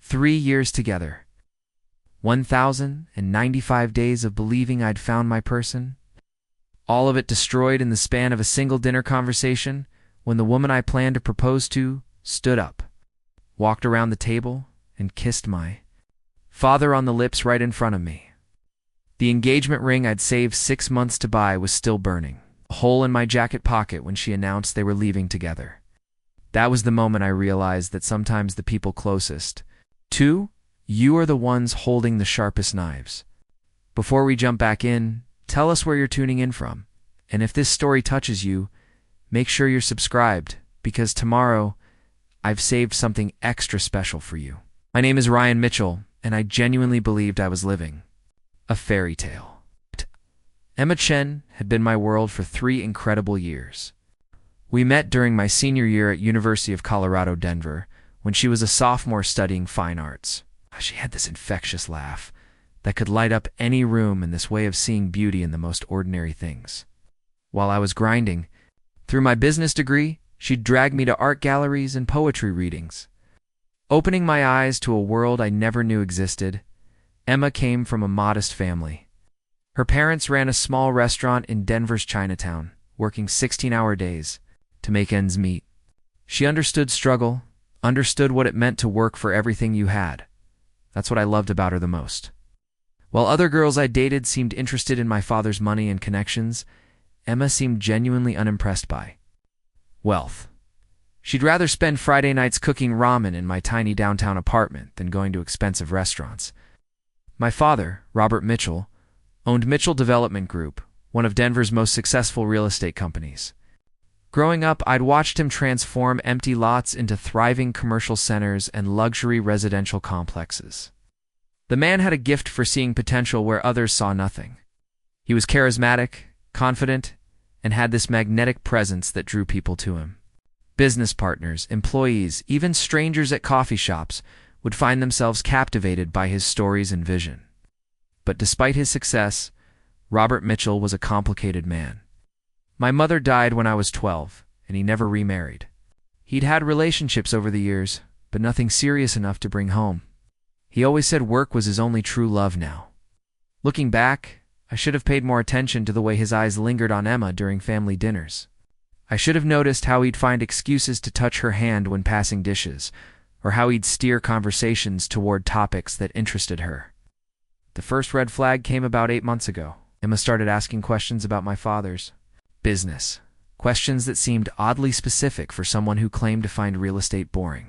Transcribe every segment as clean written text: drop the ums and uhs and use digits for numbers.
3 years together. 1,095 days of believing I'd found my person. All of it destroyed in the span of a single dinner conversation when the woman I planned to propose to stood up, walked around the table, and kissed my father on the lips right in front of me. The engagement ring I'd saved 6 months to buy was still burning, a hole in my jacket pocket when she announced they were leaving together. That was the moment I realized that sometimes the people closest to you are the ones holding the sharpest knives. Before we jump back in, tell us where you're tuning in from. And if this story touches you, make sure you're subscribed, because tomorrow I've saved something extra special for you. My name is Ryan Mitchell, and I genuinely believed I was living a fairy tale. Emma Chen had been my world for 3 incredible years. We met during my senior year at University of Colorado, Denver, when she was a sophomore studying fine arts. She had this infectious laugh that could light up any room and this way of seeing beauty in the most ordinary things. While I was grinding through my business degree, she'd drag me to art galleries and poetry readings, opening my eyes to a world I never knew existed. Emma came from a modest family. Her parents ran a small restaurant in Denver's Chinatown, working 16-hour days to make ends meet. She understood struggle, understood what it meant to work for everything you had. That's what I loved about her the most. While other girls I dated seemed interested in my father's money and connections, Emma seemed genuinely unimpressed by wealth. She'd rather spend Friday nights cooking ramen in my tiny downtown apartment than going to expensive restaurants. My father, Robert Mitchell, owned Mitchell Development Group, one of Denver's most successful real estate companies. Growing up, I'd watched him transform empty lots into thriving commercial centers and luxury residential complexes. The man had a gift for seeing potential where others saw nothing. He was charismatic, confident, and had this magnetic presence that drew people to him. Business partners, employees, even strangers at coffee shops would find themselves captivated by his stories and vision. But despite his success, Robert Mitchell was a complicated man. My mother died when I was 12, and he never remarried. He'd had relationships over the years, but nothing serious enough to bring home. He always said work was his only true love now. Looking back, I should have paid more attention to the way his eyes lingered on Emma during family dinners. I should have noticed how he'd find excuses to touch her hand when passing dishes, or how he'd steer conversations toward topics that interested her. The first red flag came about 8 months ago. Emma started asking questions about my father's business, questions that seemed oddly specific for someone who claimed to find real estate boring.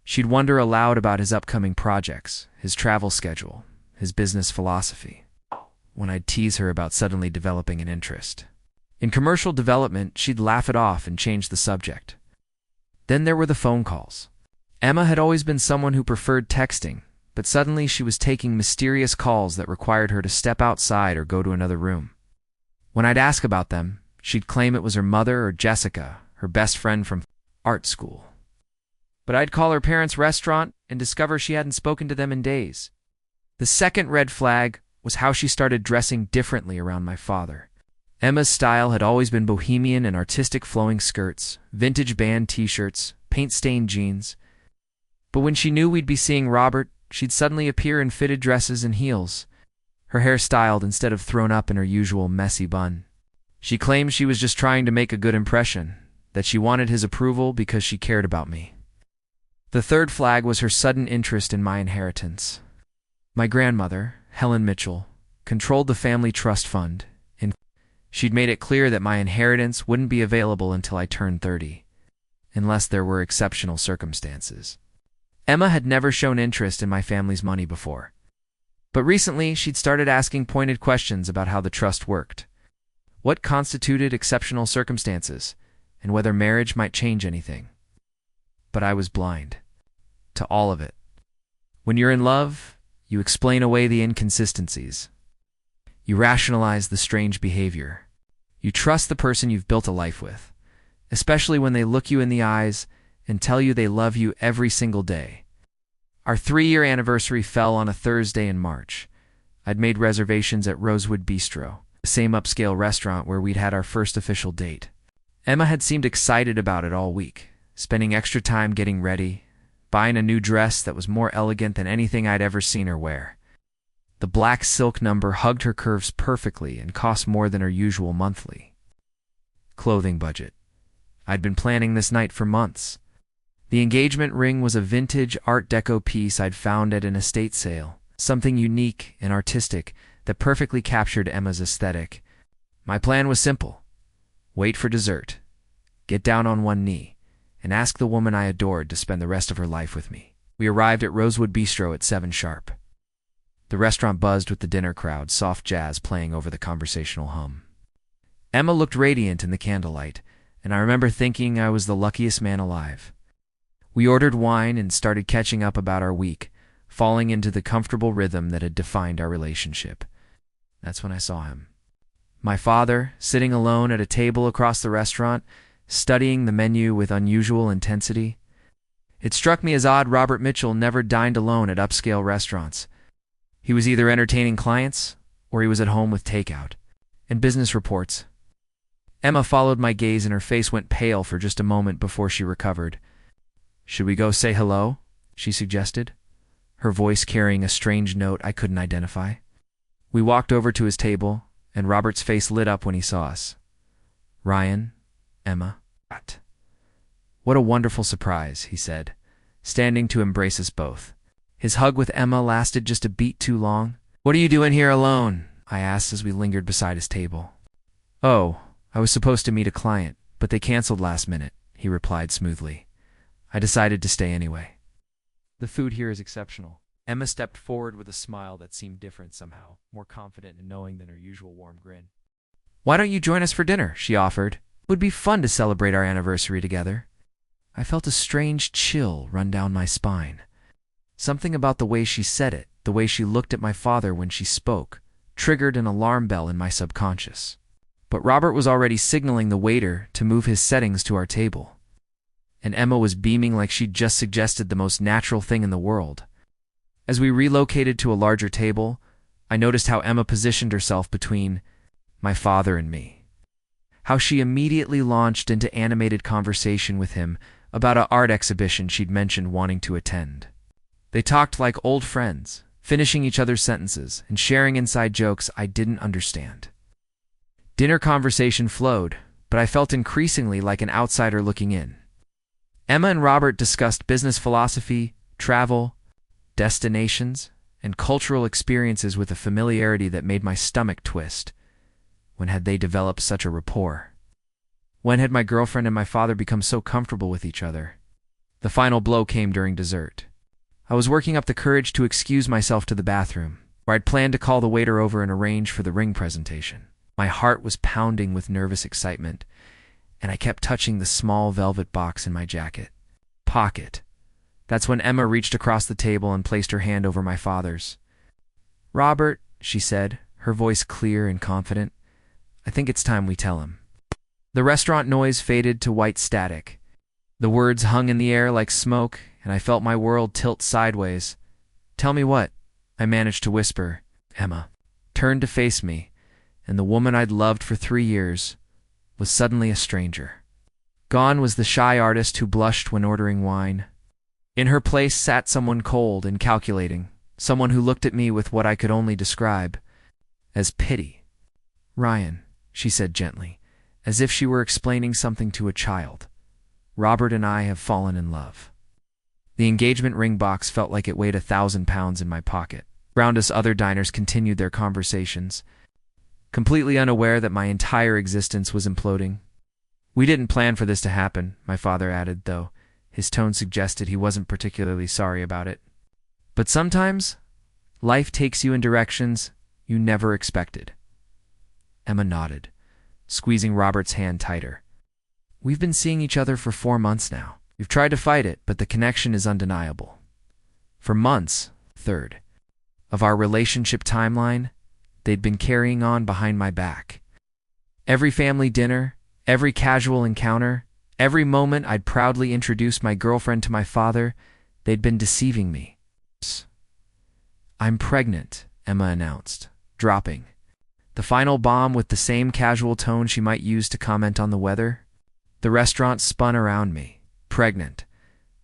She'd wonder aloud about his upcoming projects, his travel schedule, his business philosophy, when I'd tease her about suddenly developing an interest. In commercial development, she'd laugh it off and change the subject. Then there were the phone calls. Emma had always been someone who preferred texting, but suddenly she was taking mysterious calls that required her to step outside or go to another room. When I'd ask about them, she'd claim it was her mother or Jessica, her best friend from art school. But I'd call her parents' restaurant and discover she hadn't spoken to them in days. The second red flag was how she started dressing differently around my father. Emma's style had always been bohemian and artistic, flowing skirts, vintage band t-shirts, paint-stained jeans. But when she knew we'd be seeing Robert, she'd suddenly appear in fitted dresses and heels, her hair styled instead of thrown up in her usual messy bun. She claimed she was just trying to make a good impression, that she wanted his approval because she cared about me. The third flag was her sudden interest in my inheritance. My grandmother, Helen Mitchell, controlled the family trust fund, and she'd made it clear that my inheritance wouldn't be available until I turned 30, unless there were exceptional circumstances. Emma had never shown interest in my family's money before. But recently, she'd started asking pointed questions about how the trust worked, what constituted exceptional circumstances, and whether marriage might change anything. But I was blind to all of it. When you're in love, you explain away the inconsistencies. You rationalize the strange behavior. You trust the person you've built a life with, especially when they look you in the eyes and tell you they love you every single day. Our 3-year anniversary fell on a Thursday in March. I'd made reservations at Rosewood Bistro, the same upscale restaurant where we'd had our first official date. Emma had seemed excited about it all week, spending extra time getting ready, buying a new dress that was more elegant than anything I'd ever seen her wear. The black silk number hugged her curves perfectly and cost more than her usual monthly clothing budget. I'd been planning this night for months. The engagement ring was a vintage Art Deco piece I'd found at an estate sale, something unique and artistic that perfectly captured Emma's aesthetic. My plan was simple. Wait for dessert, get down on one knee, and ask the woman I adored to spend the rest of her life with me. We arrived at Rosewood Bistro at 7 sharp. The restaurant buzzed with the dinner crowd, soft jazz playing over the conversational hum. Emma looked radiant in the candlelight, and I remember thinking I was the luckiest man alive. We ordered wine and started catching up about our week, falling into the comfortable rhythm that had defined our relationship. That's when I saw him. My father, sitting alone at a table across the restaurant, studying the menu with unusual intensity. It struck me as odd Robert Mitchell never dined alone at upscale restaurants. He was either entertaining clients, or he was at home with takeout and business reports. Emma followed my gaze and her face went pale for just a moment before she recovered. "Should we go say hello?" she suggested, her voice carrying a strange note I couldn't identify. We walked over to his table, and Robert's face lit up when he saw us. "Ryan, Emma." "What a wonderful surprise," he said, standing to embrace us both. His hug with Emma lasted just a beat too long. "What are you doing here alone?" I asked as we lingered beside his table. "Oh, I was supposed to meet a client, but they canceled last minute," he replied smoothly. "I decided to stay anyway." "The food here is exceptional." Emma stepped forward with a smile that seemed different somehow, more confident and knowing than her usual warm grin. "Why don't you join us for dinner?" she offered. "It would be fun to celebrate our anniversary together." I felt a strange chill run down my spine. Something about the way she said it, the way she looked at my father when she spoke, triggered an alarm bell in my subconscious. But Robert was already signaling the waiter to move his settings to our table. And Emma was beaming like she'd just suggested the most natural thing in the world. As we relocated to a larger table, I noticed how Emma positioned herself between my father and me. How she immediately launched into animated conversation with him about an art exhibition she'd mentioned wanting to attend. They talked like old friends, finishing each other's sentences and sharing inside jokes I didn't understand. Dinner conversation flowed, but I felt increasingly like an outsider looking in. Emma and Robert discussed business philosophy, travel, destinations, and cultural experiences with a familiarity that made my stomach twist. When had they developed such a rapport? When had my girlfriend and my father become so comfortable with each other? The final blow came during dessert. I was working up the courage to excuse myself to the bathroom, where I'd planned to call the waiter over and arrange for the ring presentation. My heart was pounding with nervous excitement, and I kept touching the small velvet box in my jacket pocket. That's when Emma reached across the table and placed her hand over my father's. "Robert," she said, her voice clear and confident, "I think it's time we tell him." The restaurant noise faded to white static. The words hung in the air like smoke, and I felt my world tilt sideways. "Tell me what?" I managed to whisper. Emma turned to face me, and the woman I'd loved for 3 years was suddenly a stranger. Gone was the shy artist who blushed when ordering wine. In her place sat someone cold and calculating, someone who looked at me with what I could only describe as pity. "Ryan," she said gently, as if she were explaining something to a child, "Robert and I have fallen in love." The engagement ring box felt like it weighed 1,000 pounds in my pocket. Around us, other diners continued their conversations, completely unaware that my entire existence was imploding. "We didn't plan for this to happen," my father added, though his tone suggested he wasn't particularly sorry about it. "But sometimes, life takes you in directions you never expected." Emma nodded, squeezing Robert's hand tighter. "We've been seeing each other for 4 months now. We've tried to fight it, but the connection is undeniable." For months, third, of our relationship timeline, they'd been carrying on behind my back. Every family dinner, every casual encounter, every moment I'd proudly introduced my girlfriend to my father, they'd been deceiving me. "I'm pregnant," Emma announced, dropping the final bomb with the same casual tone she might use to comment on the weather. The restaurant spun around me. Pregnant.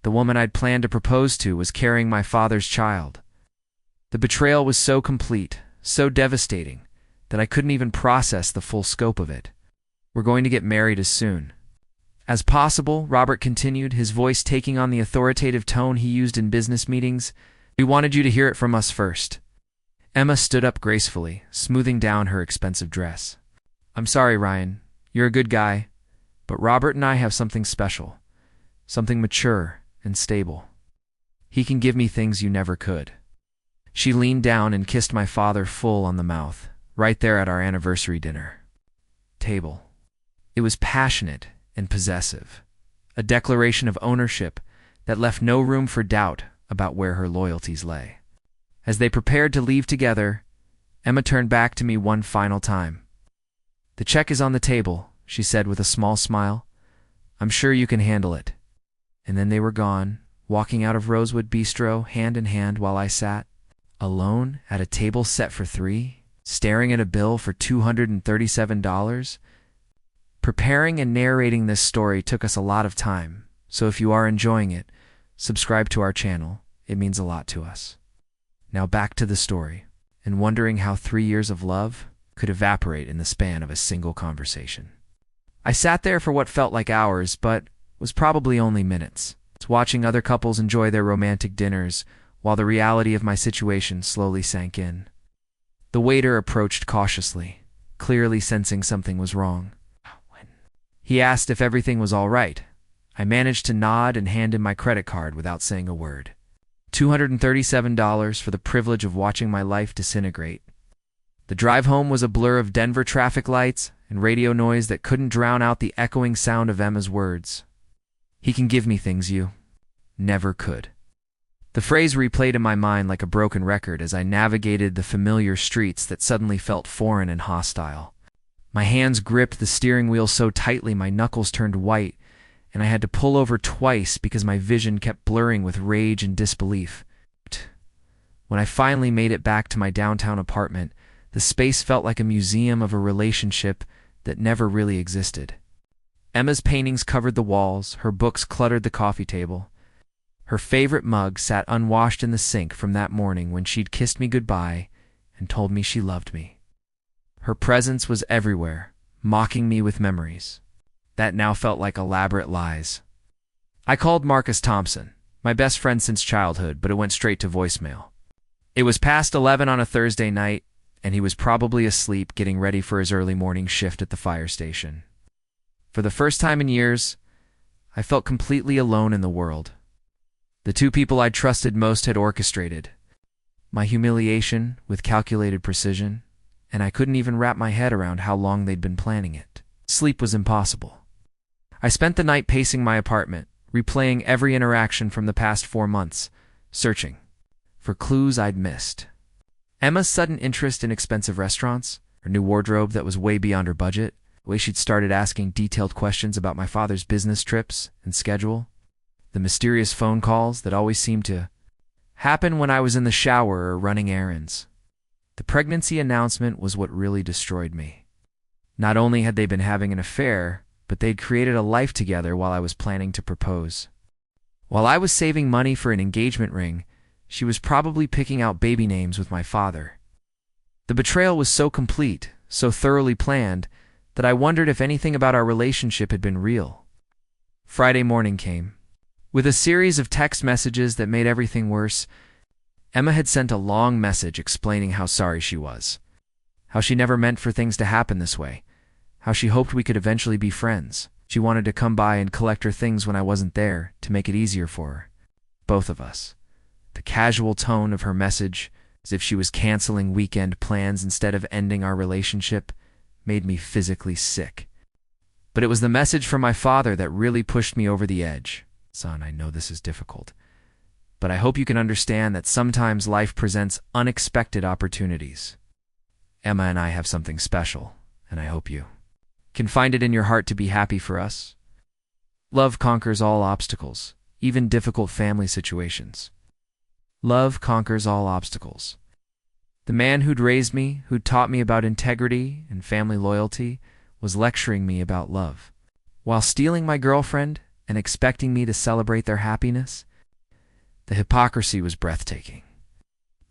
The woman I'd planned to propose to was carrying my father's child. The betrayal was so complete, so devastating, that I couldn't even process the full scope of it. We're going to get married as soon as possible, Robert continued, his voice taking on the authoritative tone he used in business meetings. We wanted you to hear it from us first. Emma stood up gracefully, smoothing down her expensive dress. I'm sorry, Ryan. You're a good guy, but Robert and I have something special, something mature and stable. He can give me things you never could. She leaned down and kissed my father full on the mouth, right there at our anniversary dinner table. It was passionate and possessive, a declaration of ownership that left no room for doubt about where her loyalties lay. As they prepared to leave together, Emma turned back to me one final time. The check is on the table, she said with a small smile. I'm sure you can handle it. And then they were gone, walking out of Rosewood Bistro hand in hand while I sat, alone at a table set for three, staring at a bill for $237. Preparing and narrating this story took us a lot of time, so if you are enjoying it, subscribe to our channel. It means a lot to us. Now back to the story, and wondering how 3 years of love could evaporate in the span of a single conversation. I sat there for what felt like hours, but was probably only minutes, watching other couples enjoy their romantic dinners while the reality of my situation slowly sank in. The waiter approached cautiously, clearly sensing something was wrong. He asked if everything was all right. I managed to nod and hand him my credit card without saying a word. $237 for the privilege of watching my life disintegrate. The drive home was a blur of Denver traffic lights and radio noise that couldn't drown out the echoing sound of Emma's words. He can give me things you never could. The phrase replayed in my mind like a broken record as I navigated the familiar streets that suddenly felt foreign and hostile. My hands gripped the steering wheel so tightly my knuckles turned white, and I had to pull over twice because my vision kept blurring with rage and disbelief. When I finally made it back to my downtown apartment, the space felt like a museum of a relationship that never really existed. Emma's paintings covered the walls, her books cluttered the coffee table. Her favorite mug sat unwashed in the sink from that morning when she'd kissed me goodbye and told me she loved me. Her presence was everywhere, mocking me with memories that now felt like elaborate lies. I called Marcus Thompson, my best friend since childhood, but it went straight to voicemail. It was past 11 on a Thursday night, and he was probably asleep getting ready for his early morning shift at the fire station. For the first time in years, I felt completely alone in the world. The two people I'd trusted most had orchestrated my humiliation with calculated precision, and I couldn't even wrap my head around how long they'd been planning it. Sleep was impossible. I spent the night pacing my apartment, replaying every interaction from the past 4 months, searching for clues I'd missed. Emma's sudden interest in expensive restaurants, her new wardrobe that was way beyond her budget, the way she'd started asking detailed questions about my father's business trips and schedule, the mysterious phone calls that always seemed to happen when I was in the shower or running errands. The pregnancy announcement was what really destroyed me. Not only had they been having an affair, but they'd created a life together while I was planning to propose. While I was saving money for an engagement ring, she was probably picking out baby names with my father. The betrayal was so complete, so thoroughly planned, that I wondered if anything about our relationship had been real. Friday morning came. With a series of text messages that made everything worse, Emma had sent a long message explaining how sorry she was, how she never meant for things to happen this way, how she hoped we could eventually be friends. She wanted to come by and collect her things when I wasn't there to make it easier for her, both of us. The casual tone of her message, as if she was canceling weekend plans instead of ending our relationship, made me physically sick. But it was the message from my father that really pushed me over the edge. Son, I know this is difficult, but I hope you can understand that sometimes life presents unexpected opportunities. Emma and I have something special, and I hope you can find it in your heart to be happy for us. Love conquers all obstacles, even difficult family situations. Love conquers all obstacles. The man who'd raised me, who'd taught me about integrity and family loyalty, was lecturing me about love. While stealing my girlfriend, and expecting me to celebrate their happiness? The hypocrisy was breathtaking.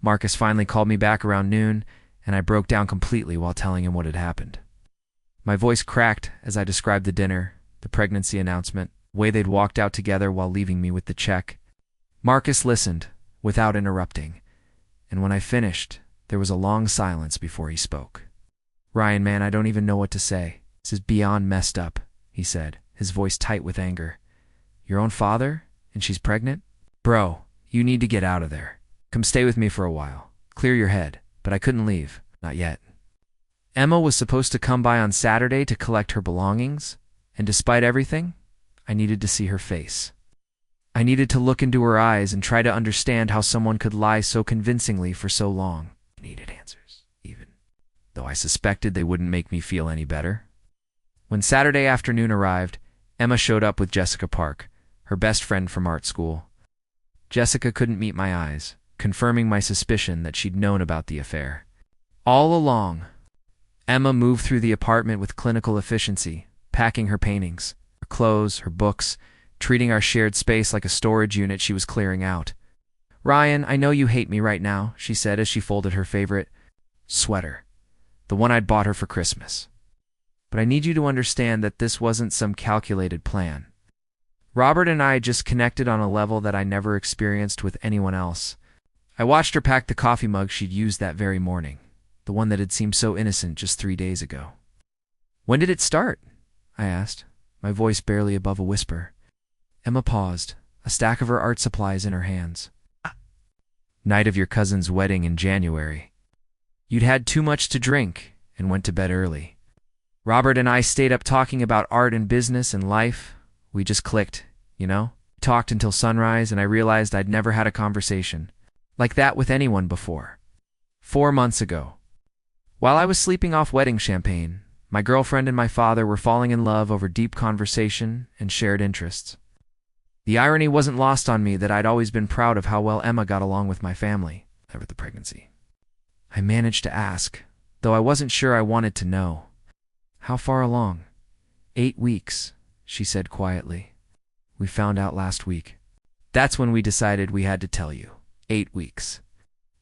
Marcus finally called me back around noon, and I broke down completely while telling him what had happened. My voice cracked as I described the dinner, the pregnancy announcement, the way they'd walked out together while leaving me with the check. Marcus listened, without interrupting, and when I finished, there was a long silence before he spoke. "Ryan, man, I don't even know what to say. This is beyond messed up," he said, his voice tight with anger. "Your own father? And she's pregnant? Bro, you need to get out of there. Come stay with me for a while. Clear your head." But I couldn't leave. Not yet. Emma was supposed to come by on Saturday to collect her belongings, and despite everything, I needed to see her face. I needed to look into her eyes and try to understand how someone could lie so convincingly for so long. I needed answers, even though I suspected they wouldn't make me feel any better. When Saturday afternoon arrived, Emma showed up with Jessica Park, her best friend from art school. Jessica couldn't meet my eyes, confirming my suspicion that she'd known about the affair. All along, Emma moved through the apartment with clinical efficiency, packing her paintings, her clothes, her books, treating our shared space like a storage unit she was clearing out. "Ryan, I know you hate me right now," she said as she folded her favorite sweater, the one I'd bought her for Christmas. "But I need you to understand that this wasn't some calculated plan. Robert and I just connected on a level that I never experienced with anyone else. I watched her pack the coffee mug she'd used that very morning, the one that had seemed so innocent just 3 days ago." "When did it start?" I asked, my voice barely above a whisper. Emma paused, a stack of her art supplies in her hands. "Night of your cousin's wedding in January. You'd had too much to drink and went to bed early. Robert and I stayed up talking about art and business and life. We just clicked, you know? Talked until sunrise, and I realized I'd never had a conversation like that with anyone before. 4 months ago, while I was sleeping off wedding champagne, my girlfriend and my father were falling in love over deep conversation and shared interests. The irony wasn't lost on me that I'd always been proud of how well Emma got along with my family, over the pregnancy. I managed to ask, though I wasn't sure I wanted to know. "How far along?" 8 weeks, she said quietly. "We found out last week." That's when we decided we had to tell you. 8 weeks.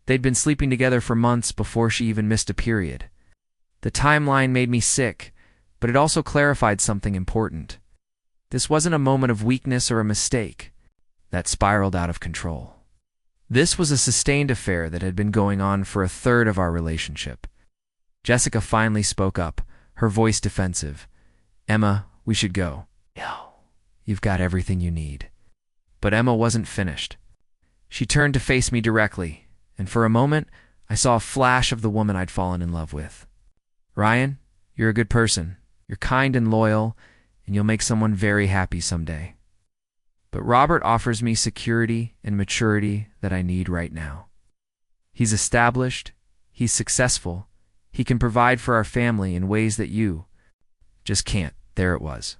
They'd been sleeping together for months before she even missed a period. The timeline made me sick, but it also clarified something important. This wasn't a moment of weakness or a mistake that spiraled out of control. This was a sustained affair that had been going on for a third of our relationship. Jessica finally spoke up, her voice defensive. "Emma, we should go." "No, you've got everything you need." But Emma wasn't finished. She turned to face me directly, and for a moment, I saw a flash of the woman I'd fallen in love with. "Ryan, you're a good person. You're kind and loyal, and you'll make someone very happy someday. But Robert offers me security and maturity that I need right now. He's established, he's successful, he can provide for our family in ways that you just can't." There it was.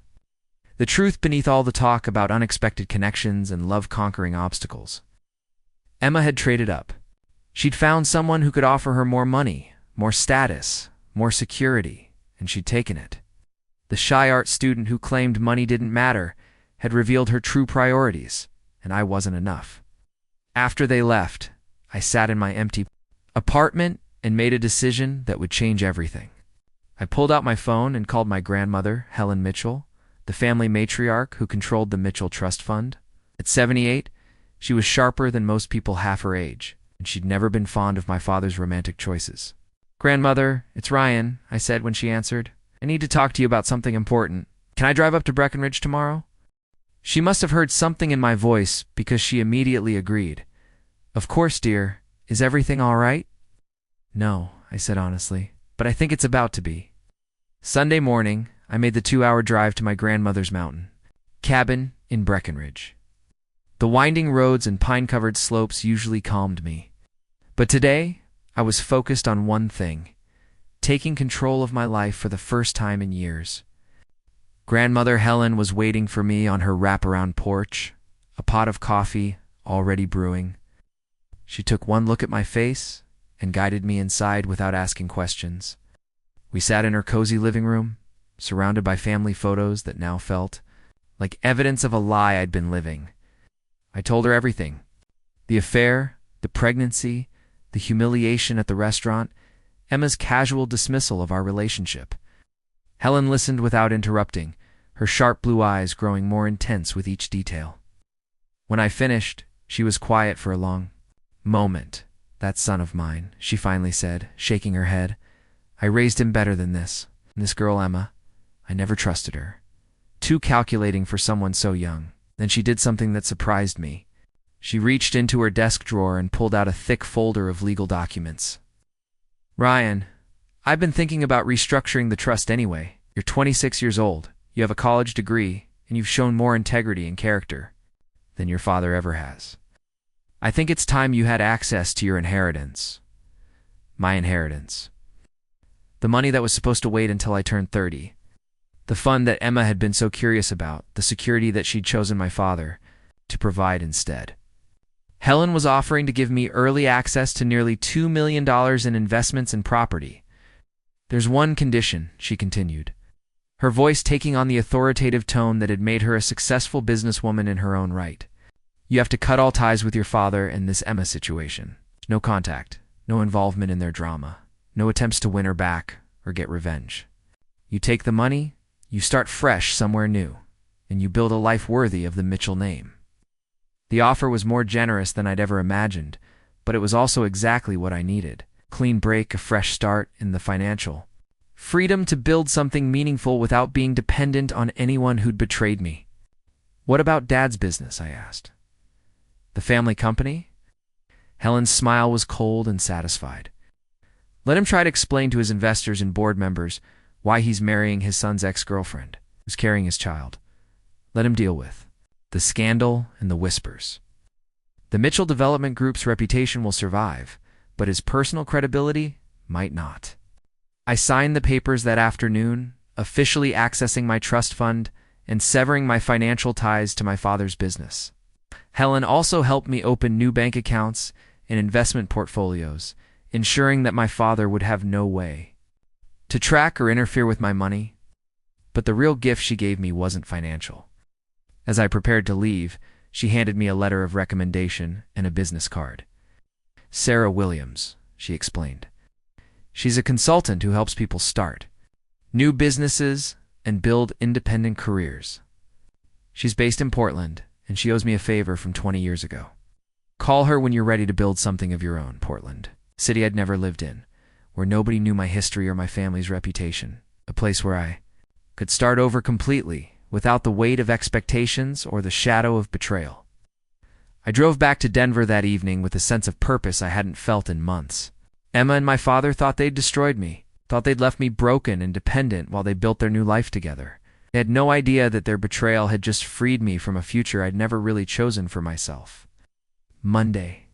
The truth beneath all the talk about unexpected connections and love conquering obstacles. Emma had traded up. She'd found someone who could offer her more money, more status, more security, and she'd taken it. The shy art student who claimed money didn't matter had revealed her true priorities, and I wasn't enough. After they left, I sat in my empty apartment and made a decision that would change everything. I pulled out my phone and called my grandmother, Helen Mitchell, the family matriarch who controlled the Mitchell Trust Fund. At 78, she was sharper than most people half her age, and she'd never been fond of my father's romantic choices. "Grandmother, it's Ryan," I said when she answered. "I need to talk to you about something important. Can I drive up to Breckenridge tomorrow?" She must have heard something in my voice because she immediately agreed. "Of course, dear. Is everything all right?" "No," I said honestly, "but I think it's about to be." Sunday morning, I made the 2-hour drive to my grandmother's mountain cabin in Breckenridge. The winding roads and pine-covered slopes usually calmed me. But today, I was focused on one thing, taking control of my life for the first time in years. Grandmother Helen was waiting for me on her wraparound porch, a pot of coffee already brewing. She took one look at my face and guided me inside without asking questions. We sat in her cozy living room, surrounded by family photos that now felt like evidence of a lie I'd been living. I told her everything. The affair, the pregnancy, the humiliation at the restaurant, Emma's casual dismissal of our relationship. Helen listened without interrupting, her sharp blue eyes growing more intense with each detail. When I finished, she was quiet for a long moment. "That son of mine," she finally said, shaking her head. "I raised him better than this. This girl, Emma, I never trusted her. Too calculating for someone so young." Then she did something that surprised me. She reached into her desk drawer and pulled out a thick folder of legal documents. "Ryan, I've been thinking about restructuring the trust anyway. You're 26 years old, you have a college degree, and you've shown more integrity and character than your father ever has. I think it's time you had access to your inheritance. My inheritance. The money that was supposed to wait until I turned 30. The fund that Emma had been so curious about, the security that she'd chosen my father to provide instead. Helen was offering to give me early access to nearly $2 million in investments and property. There's one condition," she continued, her voice taking on the authoritative tone that had made her a successful businesswoman in her own right. "You have to cut all ties with your father and this Emma situation. No contact, no involvement in their drama, no attempts to win her back or get revenge. You take the money, you start fresh somewhere new, and you build a life worthy of the Mitchell name." The offer was more generous than I'd ever imagined, but it was also exactly what I needed. Clean break, a fresh start in the financial. Freedom to build something meaningful without being dependent on anyone who'd betrayed me. "What about Dad's business?" I asked. "The family company?" Helen's smile was cold and satisfied. "Let him try to explain to his investors and board members why he's marrying his son's ex-girlfriend, who's carrying his child. Let him deal with the scandal and the whispers. The Mitchell Development Group's reputation will survive, but his personal credibility might not." I signed the papers that afternoon, officially accessing my trust fund and severing my financial ties to my father's business. Helen also helped me open new bank accounts and investment portfolios, ensuring that my father would have no way to track or interfere with my money. But the real gift she gave me wasn't financial. As I prepared to leave, she handed me a letter of recommendation and a business card. "Sarah Williams," she explained. "She's a consultant who helps people start new businesses and build independent careers. She's based in Portland, and she owes me a favor from 20 years ago. Call her when you're ready to build something of your own." Portland, a city I'd never lived in, where nobody knew my history or my family's reputation, a place where I could start over completely, without the weight of expectations or the shadow of betrayal. I drove back to Denver that evening with a sense of purpose I hadn't felt in months. Emma and my father thought they'd destroyed me, thought they'd left me broken and dependent while they built their new life together. They had no idea that their betrayal had just freed me from a future I'd never really chosen for myself. Monday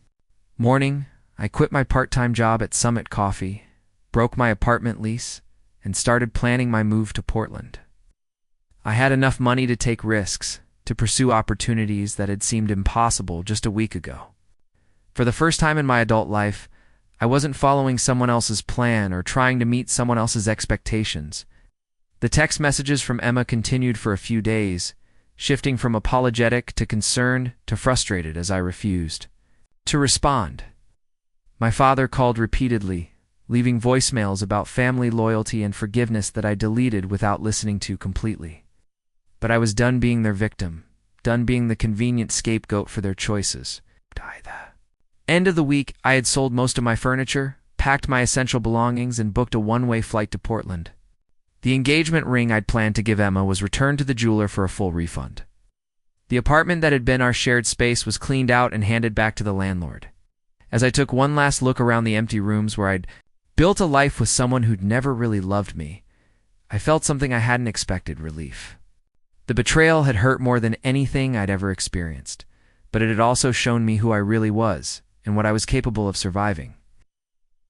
morning, I quit my part-time job at Summit Coffee, broke my apartment lease, and started planning my move to Portland. I had enough money to take risks, to pursue opportunities that had seemed impossible just a week ago. For the first time in my adult life, I wasn't following someone else's plan or trying to meet someone else's expectations. The text messages from Emma continued for a few days, shifting from apologetic to concerned to frustrated as I refused to respond. My father called repeatedly, leaving voicemails about family loyalty and forgiveness that I deleted without listening to completely. But I was done being their victim, done being the convenient scapegoat for their choices. End of the week, I had sold most of my furniture, packed my essential belongings, and booked a one-way flight to Portland. The engagement ring I'd planned to give Emma was returned to the jeweler for a full refund. The apartment that had been our shared space was cleaned out and handed back to the landlord. As I took one last look around the empty rooms where I'd built a life with someone who'd never really loved me, I felt something I hadn't expected: relief. The betrayal had hurt more than anything I'd ever experienced, but it had also shown me who I really was and what I was capable of surviving.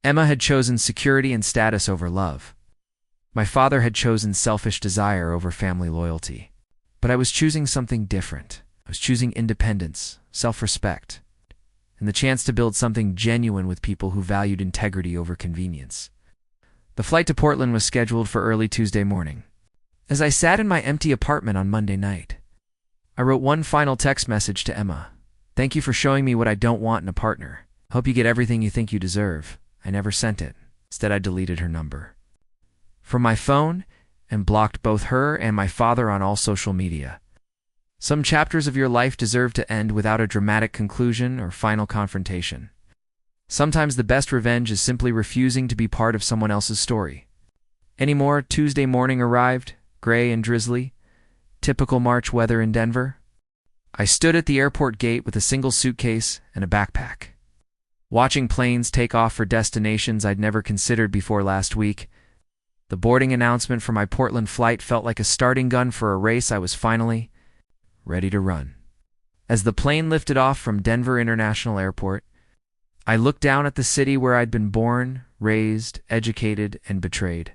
Emma had chosen security and status over love. My father had chosen selfish desire over family loyalty. But I was choosing something different. I was choosing independence, self-respect, and the chance to build something genuine with people who valued integrity over convenience. The flight to Portland was scheduled for early Tuesday morning. As I sat in my empty apartment on Monday night, I wrote one final text message to Emma. Thank you for showing me what I don't want in a partner. Hope you get everything you think you deserve. I never sent it. Instead, I deleted her number from my phone and blocked both her and my father on all social media. Some chapters of your life deserve to end without a dramatic conclusion or final confrontation. Sometimes the best revenge is simply refusing to be part of someone else's story. Anymore, Tuesday morning arrived, gray and drizzly. Typical March weather in Denver. I stood at the airport gate with a single suitcase and a backpack, watching planes take off for destinations I'd never considered before last week. The boarding announcement for my Portland flight felt like a starting gun for a race I was finally ready to run. As the plane lifted off from Denver International Airport, I looked down at the city where I'd been born, raised, educated, and betrayed.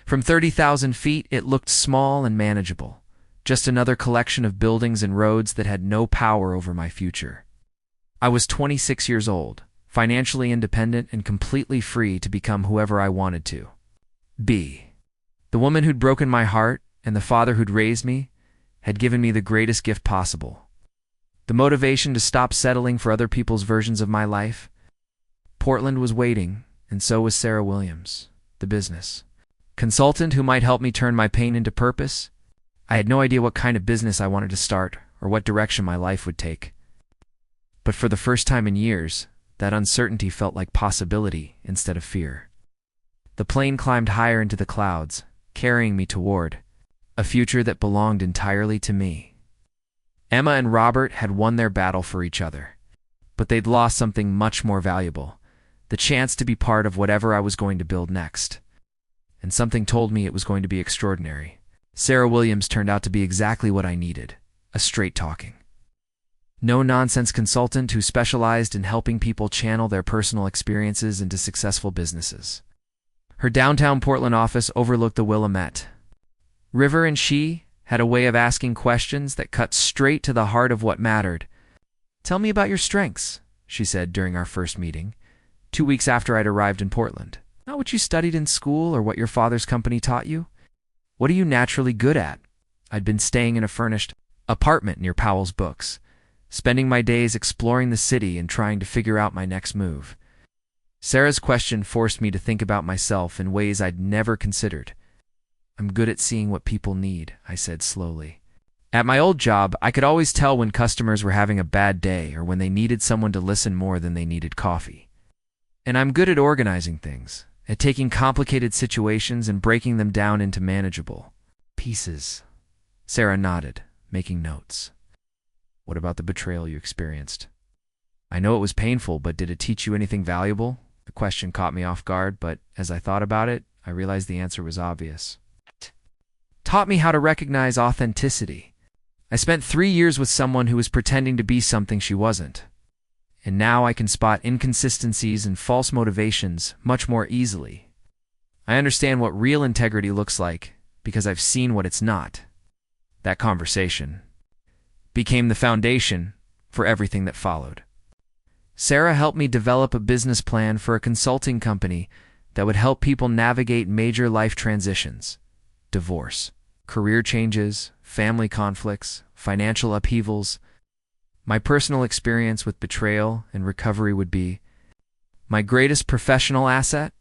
From 30,000 feet, it looked small and manageable, just another collection of buildings and roads that had no power over my future. I was 26 years old, financially independent and completely free to become whoever I wanted to be. The woman who'd broken my heart and the father who'd raised me had given me the greatest gift possible. The motivation to stop settling for other people's versions of my life. Portland was waiting, and so was Sarah Williams, the business consultant who might help me turn my pain into purpose. I had no idea what kind of business I wanted to start or what direction my life would take. But for the first time in years, that uncertainty felt like possibility instead of fear. The plane climbed higher into the clouds, carrying me toward a future that belonged entirely to me. Emma and Robert had won their battle for each other, but they'd lost something much more valuable, the chance to be part of whatever I was going to build next. And something told me it was going to be extraordinary. Sarah Williams turned out to be exactly what I needed, a straight-talking, no-nonsense consultant who specialized in helping people channel their personal experiences into successful businesses. Her downtown Portland office overlooked the Willamette River, and she had a way of asking questions that cut straight to the heart of what mattered. "Tell me about your strengths," she said during our first meeting, 2 weeks after I'd arrived in Portland. "Not what you studied in school or what your father's company taught you. What are you naturally good at?" I'd been staying in a furnished apartment near Powell's Books, spending my days exploring the city and trying to figure out my next move. Sarah's question forced me to think about myself in ways I'd never considered. "I'm good at seeing what people need," I said slowly. At my old job, I could always tell when customers were having a bad day or when they needed someone to listen more than they needed coffee. And I'm good at organizing things, at taking complicated situations and breaking them down into manageable pieces. Sarah nodded, making notes. "What about the betrayal you experienced? I know it was painful, but did it teach you anything valuable?" The question caught me off guard, but as I thought about it, I realized the answer was obvious. It taught me how to recognize authenticity. I spent 3 years with someone who was pretending to be something she wasn't. And now I can spot inconsistencies and false motivations much more easily. I understand what real integrity looks like because I've seen what it's not. That conversation became the foundation for everything that followed. Sarah helped me develop a business plan for a consulting company that would help people navigate major life transitions: divorce, career changes, family conflicts, financial upheavals. My personal experience with betrayal and recovery would be my greatest professional asset.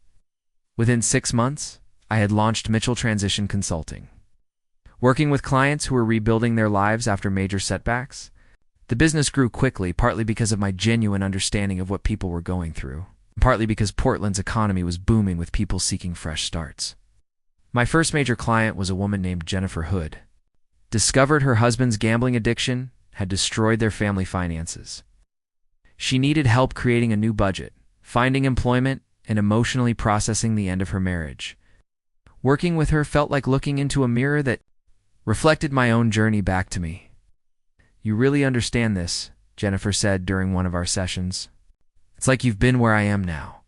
Within 6 months, I had launched Mitchell Transition Consulting, working with clients who were rebuilding their lives after major setbacks. The business grew quickly, partly because of my genuine understanding of what people were going through, and partly because Portland's economy was booming with people seeking fresh starts. My first major client was a woman named Jennifer Hood. Discovered her husband's gambling addiction had destroyed their family finances. She needed help creating a new budget, finding employment, and emotionally processing the end of her marriage. Working with her felt like looking into a mirror that reflected my own journey back to me. "You really understand this," Jennifer said during one of our sessions. "It's like you've been where I am now."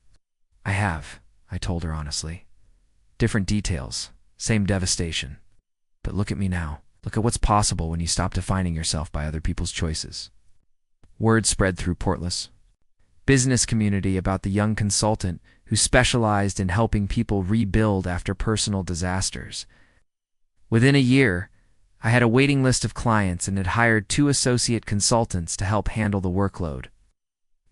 "I have," I told her honestly. "Different details, same devastation. But look at me now. Look at what's possible when you stop defining yourself by other people's choices." Word spread through Portland's business community about the young consultant who specialized in helping people rebuild after personal disasters. Within a year, I had a waiting list of clients and had hired 2 associate consultants to help handle the workload.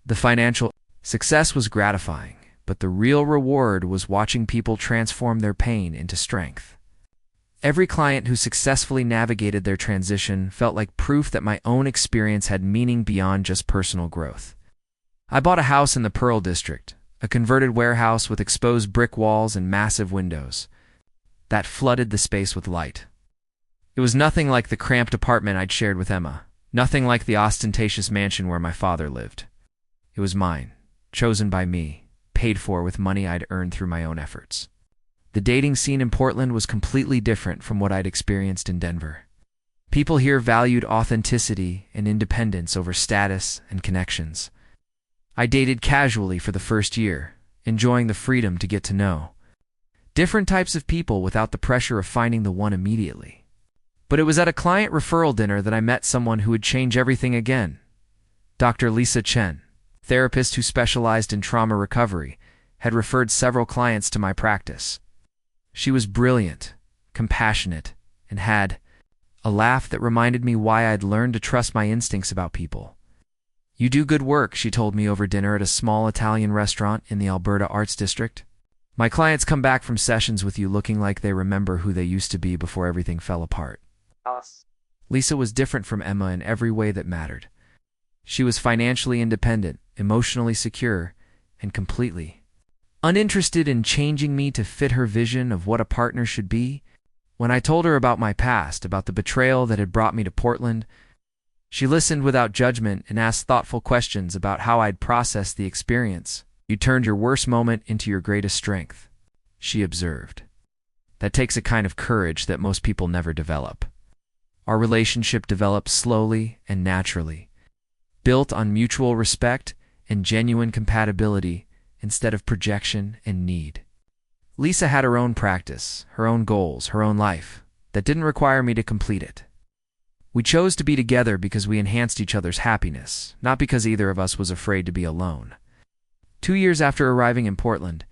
The financial success was gratifying, but the real reward was watching people transform their pain into strength. Every client who successfully navigated their transition felt like proof that my own experience had meaning beyond just personal growth. I bought a house in the Pearl District, a converted warehouse with exposed brick walls and massive windows that flooded the space with light. It was nothing like the cramped apartment I'd shared with Emma, nothing like the ostentatious mansion where my father lived. It was mine, chosen by me, paid for with money I'd earned through my own efforts. The dating scene in Portland was completely different from what I'd experienced in Denver. People here valued authenticity and independence over status and connections. I dated casually for the first year, enjoying the freedom to get to know different types of people without the pressure of finding the one immediately. But it was at a client referral dinner that I met someone who would change everything again. Dr. Lisa Chen, therapist who specialized in trauma recovery, had referred several clients to my practice. She was brilliant, compassionate, and had a laugh that reminded me why I'd learned to trust my instincts about people. "You do good work," she told me over dinner at a small Italian restaurant in the Alberta Arts District. "My clients come back from sessions with you looking like they remember who they used to be before everything fell apart." Lisa was different from Emma in every way that mattered. She was financially independent, emotionally secure, and completely uninterested in changing me to fit her vision of what a partner should be. When I told her about my past, about the betrayal that had brought me to Portland, she listened without judgment and asked thoughtful questions about how I'd processed the experience. "You turned your worst moment into your greatest strength," she observed. "That takes a kind of courage that most people never develop." Our relationship developed slowly and naturally, built on mutual respect and genuine compatibility instead of projection and need. Lisa had her own practice, her own goals, her own life, that didn't require me to complete it. We chose to be together because we enhanced each other's happiness, not because either of us was afraid to be alone. 2 years after arriving in Portland,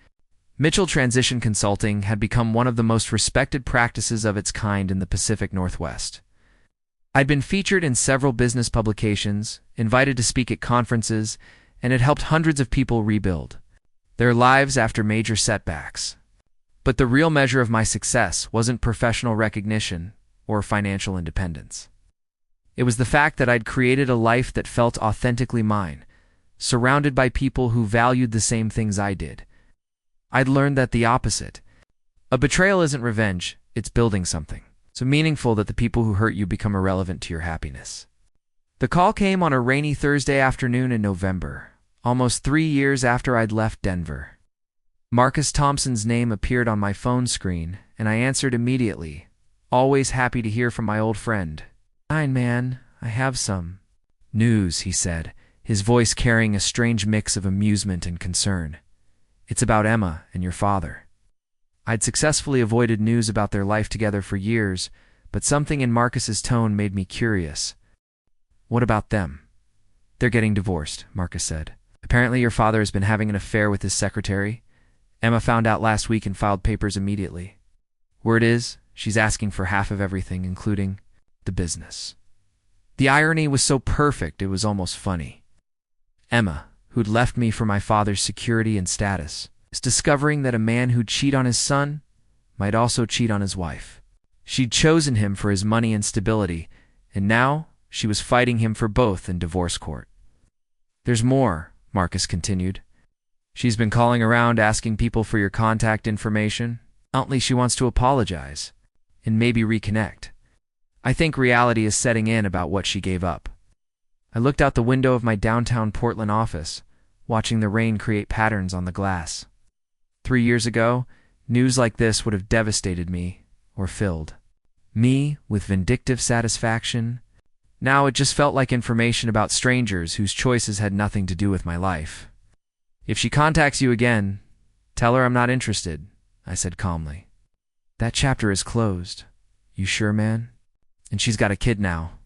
Mitchell Transition Consulting had become one of the most respected practices of its kind in the Pacific Northwest. I'd been featured in several business publications, invited to speak at conferences, and had helped hundreds of people rebuild their lives after major setbacks. But the real measure of my success wasn't professional recognition or financial independence. It was the fact that I'd created a life that felt authentically mine, surrounded by people who valued the same things I did. I'd learned that the opposite. A betrayal isn't revenge, it's building something so meaningful that the people who hurt you become irrelevant to your happiness. The call came on a rainy Thursday afternoon in November, almost 3 years after I'd left Denver. Marcus Thompson's name appeared on my phone screen, and I answered immediately, always happy to hear from my old friend. "Fine, man, I have some news," he said, his voice carrying a strange mix of amusement and concern. "It's about Emma and your father." I'd successfully avoided news about their life together for years, but something in Marcus's tone made me curious. "What about them?" "They're getting divorced," Marcus said. "Apparently your father has been having an affair with his secretary. Emma found out last week and filed papers immediately. Word is, she's asking for half of everything, including the business." The irony was so perfect it was almost funny. Emma, who'd left me for my father's security and status, is discovering that a man who'd cheat on his son might also cheat on his wife. She'd chosen him for his money and stability, and now she was fighting him for both in divorce court. "There's more," Marcus continued. "She's been calling around asking people for your contact information. Apparently she wants to apologize and maybe reconnect. I think reality is setting in about what she gave up." I looked out the window of my downtown Portland office, watching the rain create patterns on the glass. 3 years ago, news like this would have devastated me or filled me with vindictive satisfaction. Now it just felt like information about strangers whose choices had nothing to do with my life. "If she contacts you again, tell her I'm not interested," I said calmly. "That chapter is closed. You sure, man? And she's got a kid now,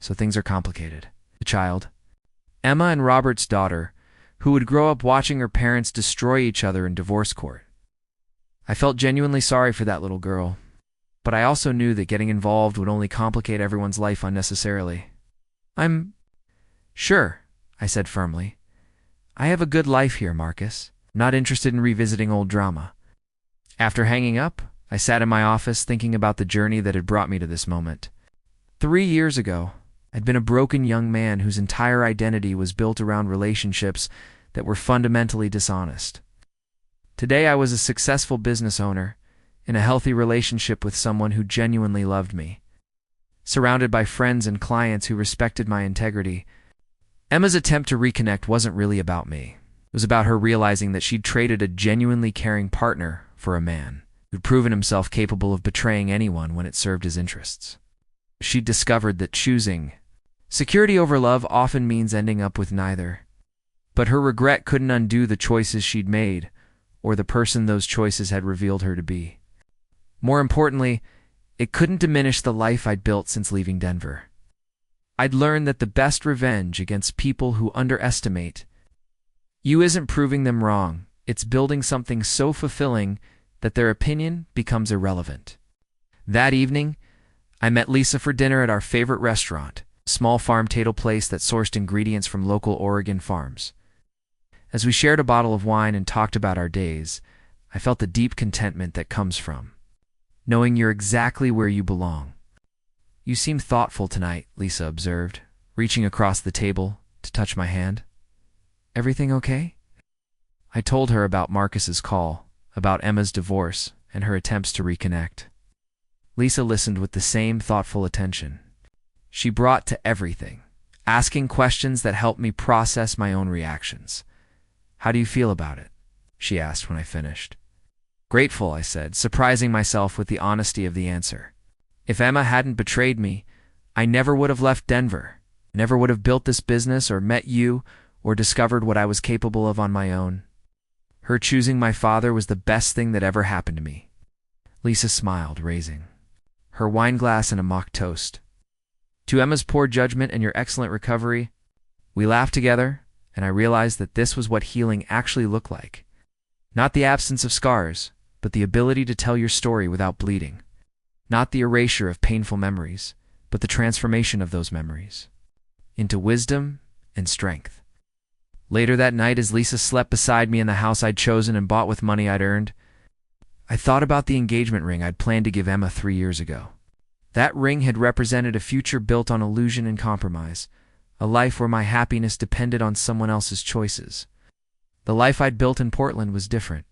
so things are complicated." The child, Emma and Robert's daughter, who would grow up watching her parents destroy each other in divorce court. I felt genuinely sorry for that little girl. but I also knew that getting involved would only complicate everyone's life unnecessarily. "I'm sure," I said firmly. "I have a good life here, Marcus. Not interested in revisiting old drama." After hanging up, I sat in my office thinking about the journey that had brought me to this moment. 3 years ago, I'd been a broken young man whose entire identity was built around relationships that were fundamentally dishonest. Today I was a successful business owner, in a healthy relationship with someone who genuinely loved me, surrounded by friends and clients who respected my integrity. Emma's attempt to reconnect wasn't really about me. It was about her realizing that she'd traded a genuinely caring partner for a man who'd proven himself capable of betraying anyone when it served his interests. She'd discovered that choosing security over love often means ending up with neither. But her regret couldn't undo the choices she'd made, or the person those choices had revealed her to be. More importantly, it couldn't diminish the life I'd built since leaving Denver. I'd learned that the best revenge against people who underestimate you isn't proving them wrong, it's building something so fulfilling that their opinion becomes irrelevant. That evening, I met Lisa for dinner at our favorite restaurant, a small farm-to-table place that sourced ingredients from local Oregon farms. As we shared a bottle of wine and talked about our days, I felt the deep contentment that comes from knowing you're exactly where you belong. "You seem thoughtful tonight," Lisa observed, reaching across the table to touch my hand. "Everything okay?" I told her about Marcus's call, about Emma's divorce, and her attempts to reconnect. Lisa listened with the same thoughtful attention. She brought to everything, asking questions that helped me process my own reactions. "How do you feel about it?" she asked when I finished. "Grateful," I said, surprising myself with the honesty of the answer. If Emma hadn't betrayed me, I never would have left Denver, never would have built this business or met you or discovered what I was capable of on my own. Her choosing my father was the best thing that ever happened to me. Lisa smiled, raising her wine glass in a mock toast. "To Emma's poor judgment and your excellent recovery." We laughed together, and I realized that this was what healing actually looked like. Not the absence of scars, but the ability to tell your story without bleeding. Not the erasure of painful memories, but the transformation of those memories into wisdom and strength. Later that night, as Lisa slept beside me in the house I'd chosen and bought with money I'd earned, I thought about the engagement ring I'd planned to give Emma 3 years ago. That ring had represented a future built on illusion and compromise, a life where my happiness depended on someone else's choices. The life I'd built in Portland was different.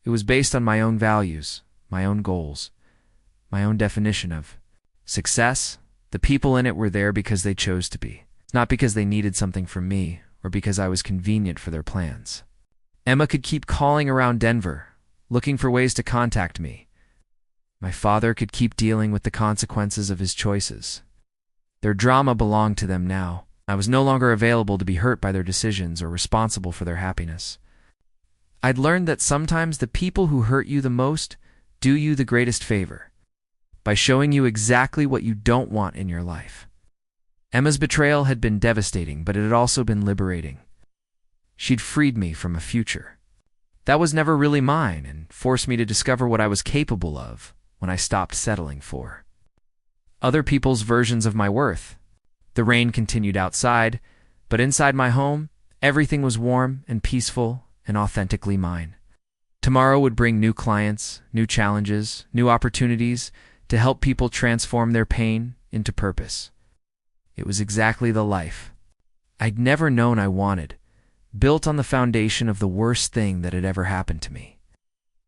It was based on my own values, my own goals, my own definition of success. The people in it were there because they chose to be, not because they needed something from me or because I was convenient for their plans. Emma could keep calling around Denver, looking for ways to contact me. My father could keep dealing with the consequences of his choices. Their drama belonged to them now. I was no longer available to be hurt by their decisions or responsible for their happiness. I'd learned that sometimes the people who hurt you the most do you the greatest favor by showing you exactly what you don't want in your life. Emma's betrayal had been devastating, but it had also been liberating. She'd freed me from a future that was never really mine and forced me to discover what I was capable of when I stopped settling for other people's versions of my worth. The rain continued outside, but inside my home, everything was warm and peaceful and authentically mine. Tomorrow would bring new clients, new challenges, new opportunities to help people transform their pain into purpose. It was exactly the life I'd never known I wanted, built on the foundation of the worst thing that had ever happened to me.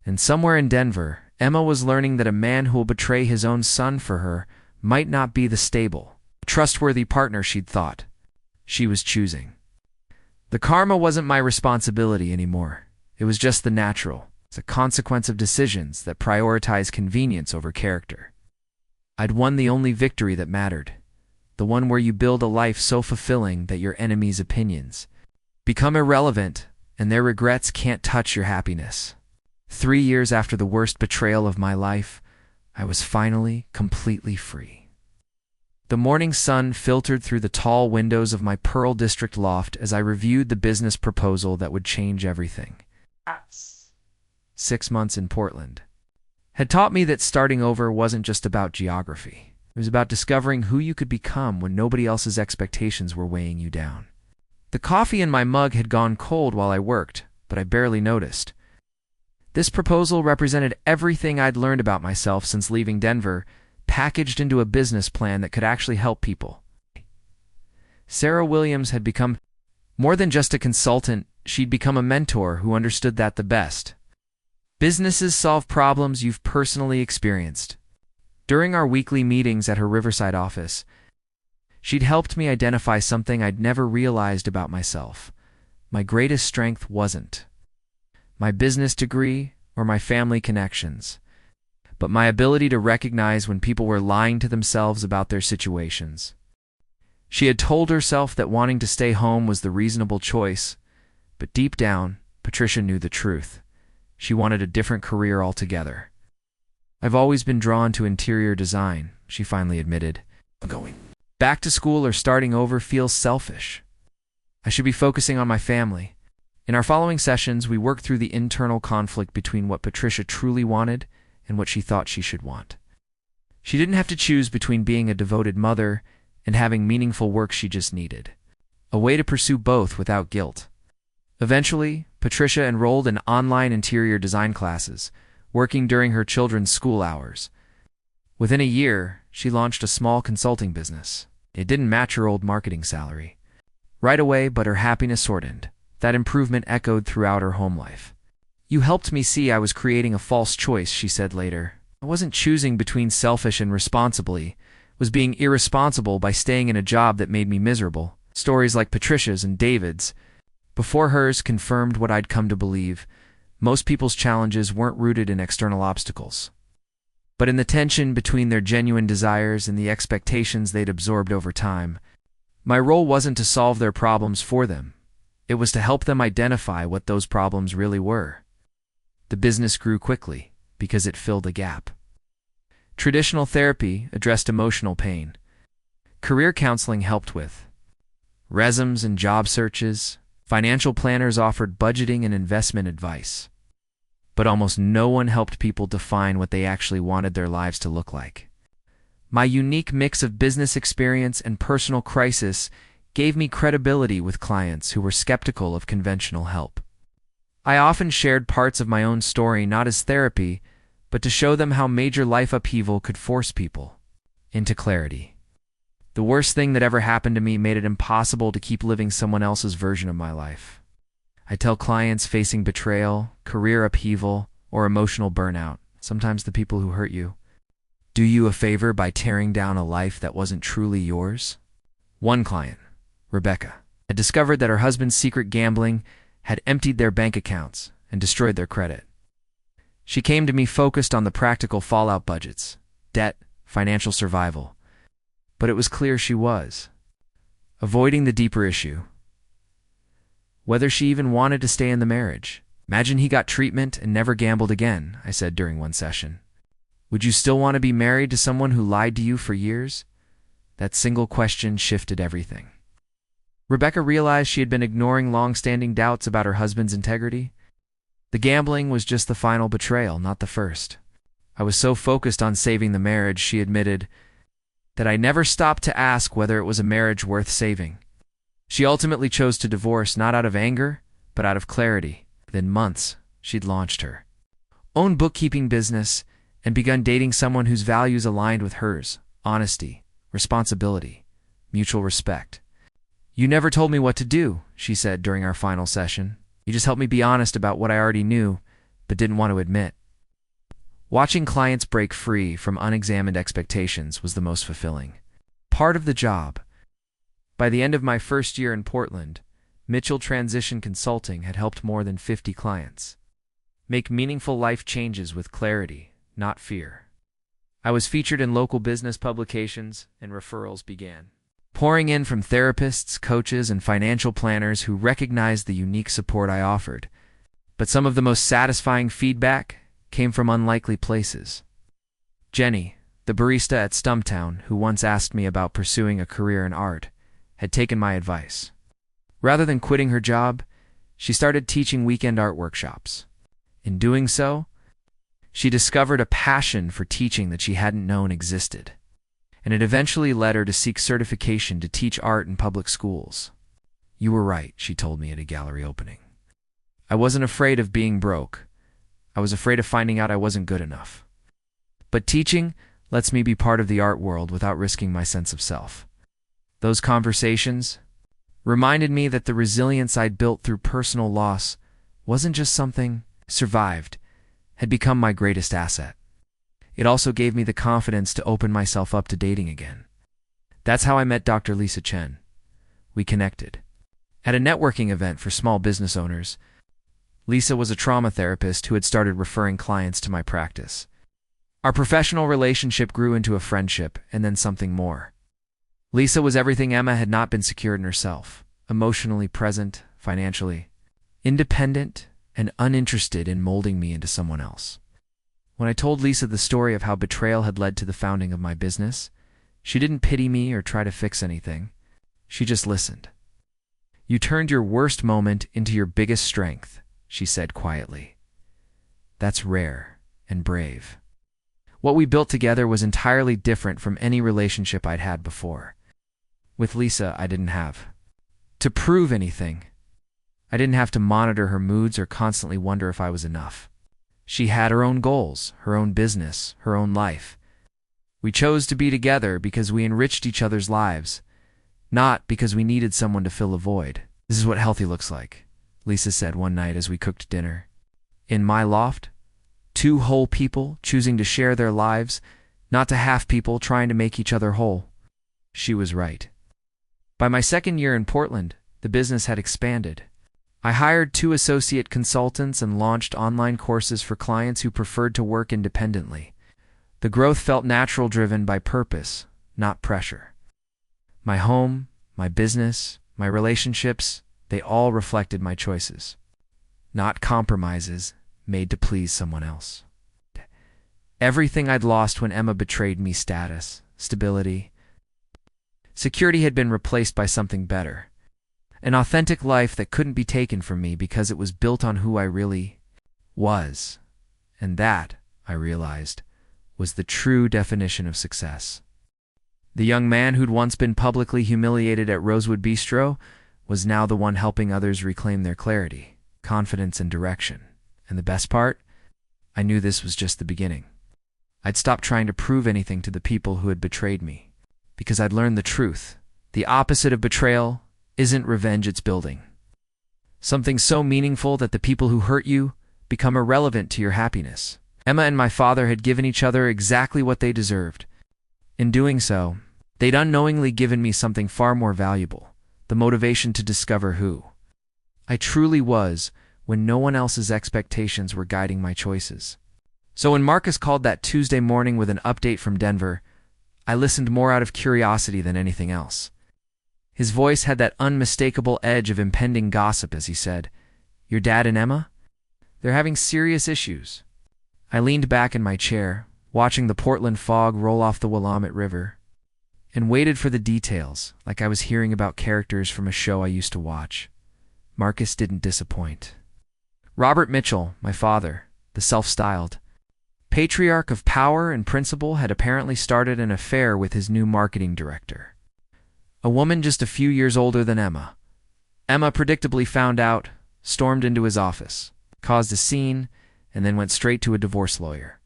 And somewhere in Denver, Emma was learning that a man who will betray his own son for her might not be the stable, trustworthy partner she'd thought she was choosing. The karma wasn't my responsibility anymore. It was just the natural. It's a consequence of decisions that prioritize convenience over character. I'd won the only victory that mattered, the one where you build a life so fulfilling that your enemies' opinions become irrelevant and their regrets can't touch your happiness. 3 years after the worst betrayal of my life, I was finally completely free. The morning sun filtered through the tall windows of my Pearl District loft as I reviewed the business proposal that would change everything. 6 months in Portland. had taught me that starting over wasn't just about geography. It was about discovering who you could become when nobody else's expectations were weighing you down. The coffee in my mug had gone cold while I worked, but I barely noticed. This proposal represented everything I'd learned about myself since leaving Denver, packaged into a business plan that could actually help people. Sarah Williams had become more than just a consultant. She'd become a mentor who understood that the best businesses solve problems you've personally experienced. During our weekly meetings at her Riverside office, she'd helped me identify something I'd never realized about myself. My greatest strength wasn't my business degree or my family connections, but my ability to recognize when people were lying to themselves about their situations. She had told herself that wanting to stay home was the reasonable choice, but deep down, Patricia knew the truth. She wanted a different career altogether. "I've always been drawn to interior design," she finally admitted. "Going back to school or starting over feels selfish. I should be focusing on my family." In our following sessions, we worked through the internal conflict between what Patricia truly wanted and what she thought she should want. She didn't have to choose between being a devoted mother and having meaningful work. She just needed a way to pursue both without guilt. Eventually, Patricia enrolled in online interior design classes, working during her children's school hours. Within a year, she launched a small consulting business. It didn't match her old marketing salary right away, but her happiness soared. That improvement echoed throughout her home life. "You helped me see I was creating a false choice," she said later. "I wasn't choosing between selfish and responsibly, was being irresponsible by staying in a job that made me miserable." Stories like Patricia's and David's, before hers, confirmed what I'd come to believe. Most people's challenges weren't rooted in external obstacles, but in the tension between their genuine desires and the expectations they'd absorbed over time. My role wasn't to solve their problems for them. It was to help them identify what those problems really were. The business grew quickly because it filled a gap. Traditional therapy addressed emotional pain. Career counseling helped with resumes and job searches. Financial planners offered budgeting and investment advice. But almost no one helped people define what they actually wanted their lives to look like. My unique mix of business experience and personal crisis gave me credibility with clients who were skeptical of conventional help. I often shared parts of my own story not as therapy, but to show them how major life upheaval could force people into clarity. The worst thing that ever happened to me made it impossible to keep living someone else's version of my life. I tell clients facing betrayal, career upheaval, or emotional burnout, sometimes the people who hurt you, do you a favor by tearing down a life that wasn't truly yours. One client, Rebecca, had discovered that her husband's secret gambling had emptied their bank accounts and destroyed their credit. She came to me focused on the practical fallout: budgets, debt, financial survival. But it was clear she was avoiding the deeper issue: whether she even wanted to stay in the marriage. "Imagine he got treatment and never gambled again," I said during one session. "Would you still want to be married to someone who lied to you for years?" That single question shifted everything. Rebecca realized she had been ignoring long-standing doubts about her husband's integrity. The gambling was just the final betrayal, not the first. "I was so focused on saving the marriage," she admitted, "that I never stopped to ask whether it was a marriage worth saving." She ultimately chose to divorce, not out of anger, but out of clarity. Within months, she'd launched her own bookkeeping business and begun dating someone whose values aligned with hers: honesty, responsibility, mutual respect. "You never told me what to do," she said during our final session. "You just helped me be honest about what I already knew, but didn't want to admit." Watching clients break free from unexamined expectations was the most fulfilling part of the job. By the end of my first year in Portland, Mitchell Transition Consulting had helped more than 50 clients make meaningful life changes with clarity, not fear. I was featured in local business publications, and referrals began pouring in from therapists, coaches, and financial planners who recognized the unique support I offered. But some of the most satisfying feedback came from unlikely places. Jenny, the barista at Stumptown, who once asked me about pursuing a career in art, had taken my advice. Rather than quitting her job, she started teaching weekend art workshops. In doing so, She discovered a passion for teaching that she hadn't known existed, and it eventually led her to seek certification to teach art in public schools. "You were right," she told me at a gallery opening. "I wasn't afraid of being broke. I was afraid of finding out I wasn't good enough. But teaching lets me be part of the art world without risking my sense of self." Those conversations reminded me that the resilience I'd built through personal loss wasn't just something I survived, had become my greatest asset. It also gave me the confidence to open myself up to dating again. That's how I met Dr. Lisa Chen. We connected at a networking event for small business owners. Lisa was a trauma therapist who had started referring clients to my practice. Our professional relationship grew into a friendship and then something more. Lisa was everything Emma had not been secure in herself: emotionally present, financially independent, and uninterested in molding me into someone else. When I told Lisa the story of how betrayal had led to the founding of my business, she didn't pity me or try to fix anything. She just listened. "You turned your worst moment into your biggest strength," she said quietly. "That's rare and brave." What we built together was entirely different from any relationship I'd had before. With Lisa, I didn't have to prove anything. I didn't have to monitor her moods or constantly wonder if I was enough. She had her own goals, her own business, her own life. We chose to be together because we enriched each other's lives, not because we needed someone to fill a void. "This is what healthy looks like," Lisa said one night as we cooked dinner. "In my loft, 2 whole people choosing to share their lives, not to half people trying to make each other whole." She was right. By my second year in Portland, the business had expanded. I hired 2 associate consultants and launched online courses for clients who preferred to work independently. The growth felt natural, driven by purpose, not pressure. My home, my business, my relationships, they all reflected my choices, not compromises made to please someone else. Everything I'd lost when Emma betrayed me — status, stability, security — had been replaced by something better. An authentic life that couldn't be taken from me because it was built on who I really was. And that, I realized, was the true definition of success. The young man who'd once been publicly humiliated at Rosewood Bistro was now the one helping others reclaim their clarity, confidence, and direction. And the best part? I knew this was just the beginning. I'd stopped trying to prove anything to the people who had betrayed me, because I'd learned the truth. The opposite of betrayal isn't revenge, it's building. Something so meaningful that the people who hurt you become irrelevant to your happiness. Emma and my father had given each other exactly what they deserved. In doing so, they'd unknowingly given me something far more valuable: the motivation to discover who I truly was when no one else's expectations were guiding my choices. So when Marcus called that Tuesday morning with an update from Denver, I listened more out of curiosity than anything else. His voice had that unmistakable edge of impending gossip as he said, "Your dad and Emma? They're having serious issues." I leaned back in my chair, watching the Portland fog roll off the Willamette River, and waited for the details, like I was hearing about characters from a show I used to watch. Marcus didn't disappoint. Robert Mitchell, my father, the self-styled patriarch of power and principle, had apparently started an affair with his new marketing director, a woman just a few years older than Emma. Emma predictably found out, stormed into his office, caused a scene, and then went straight to a divorce lawyer.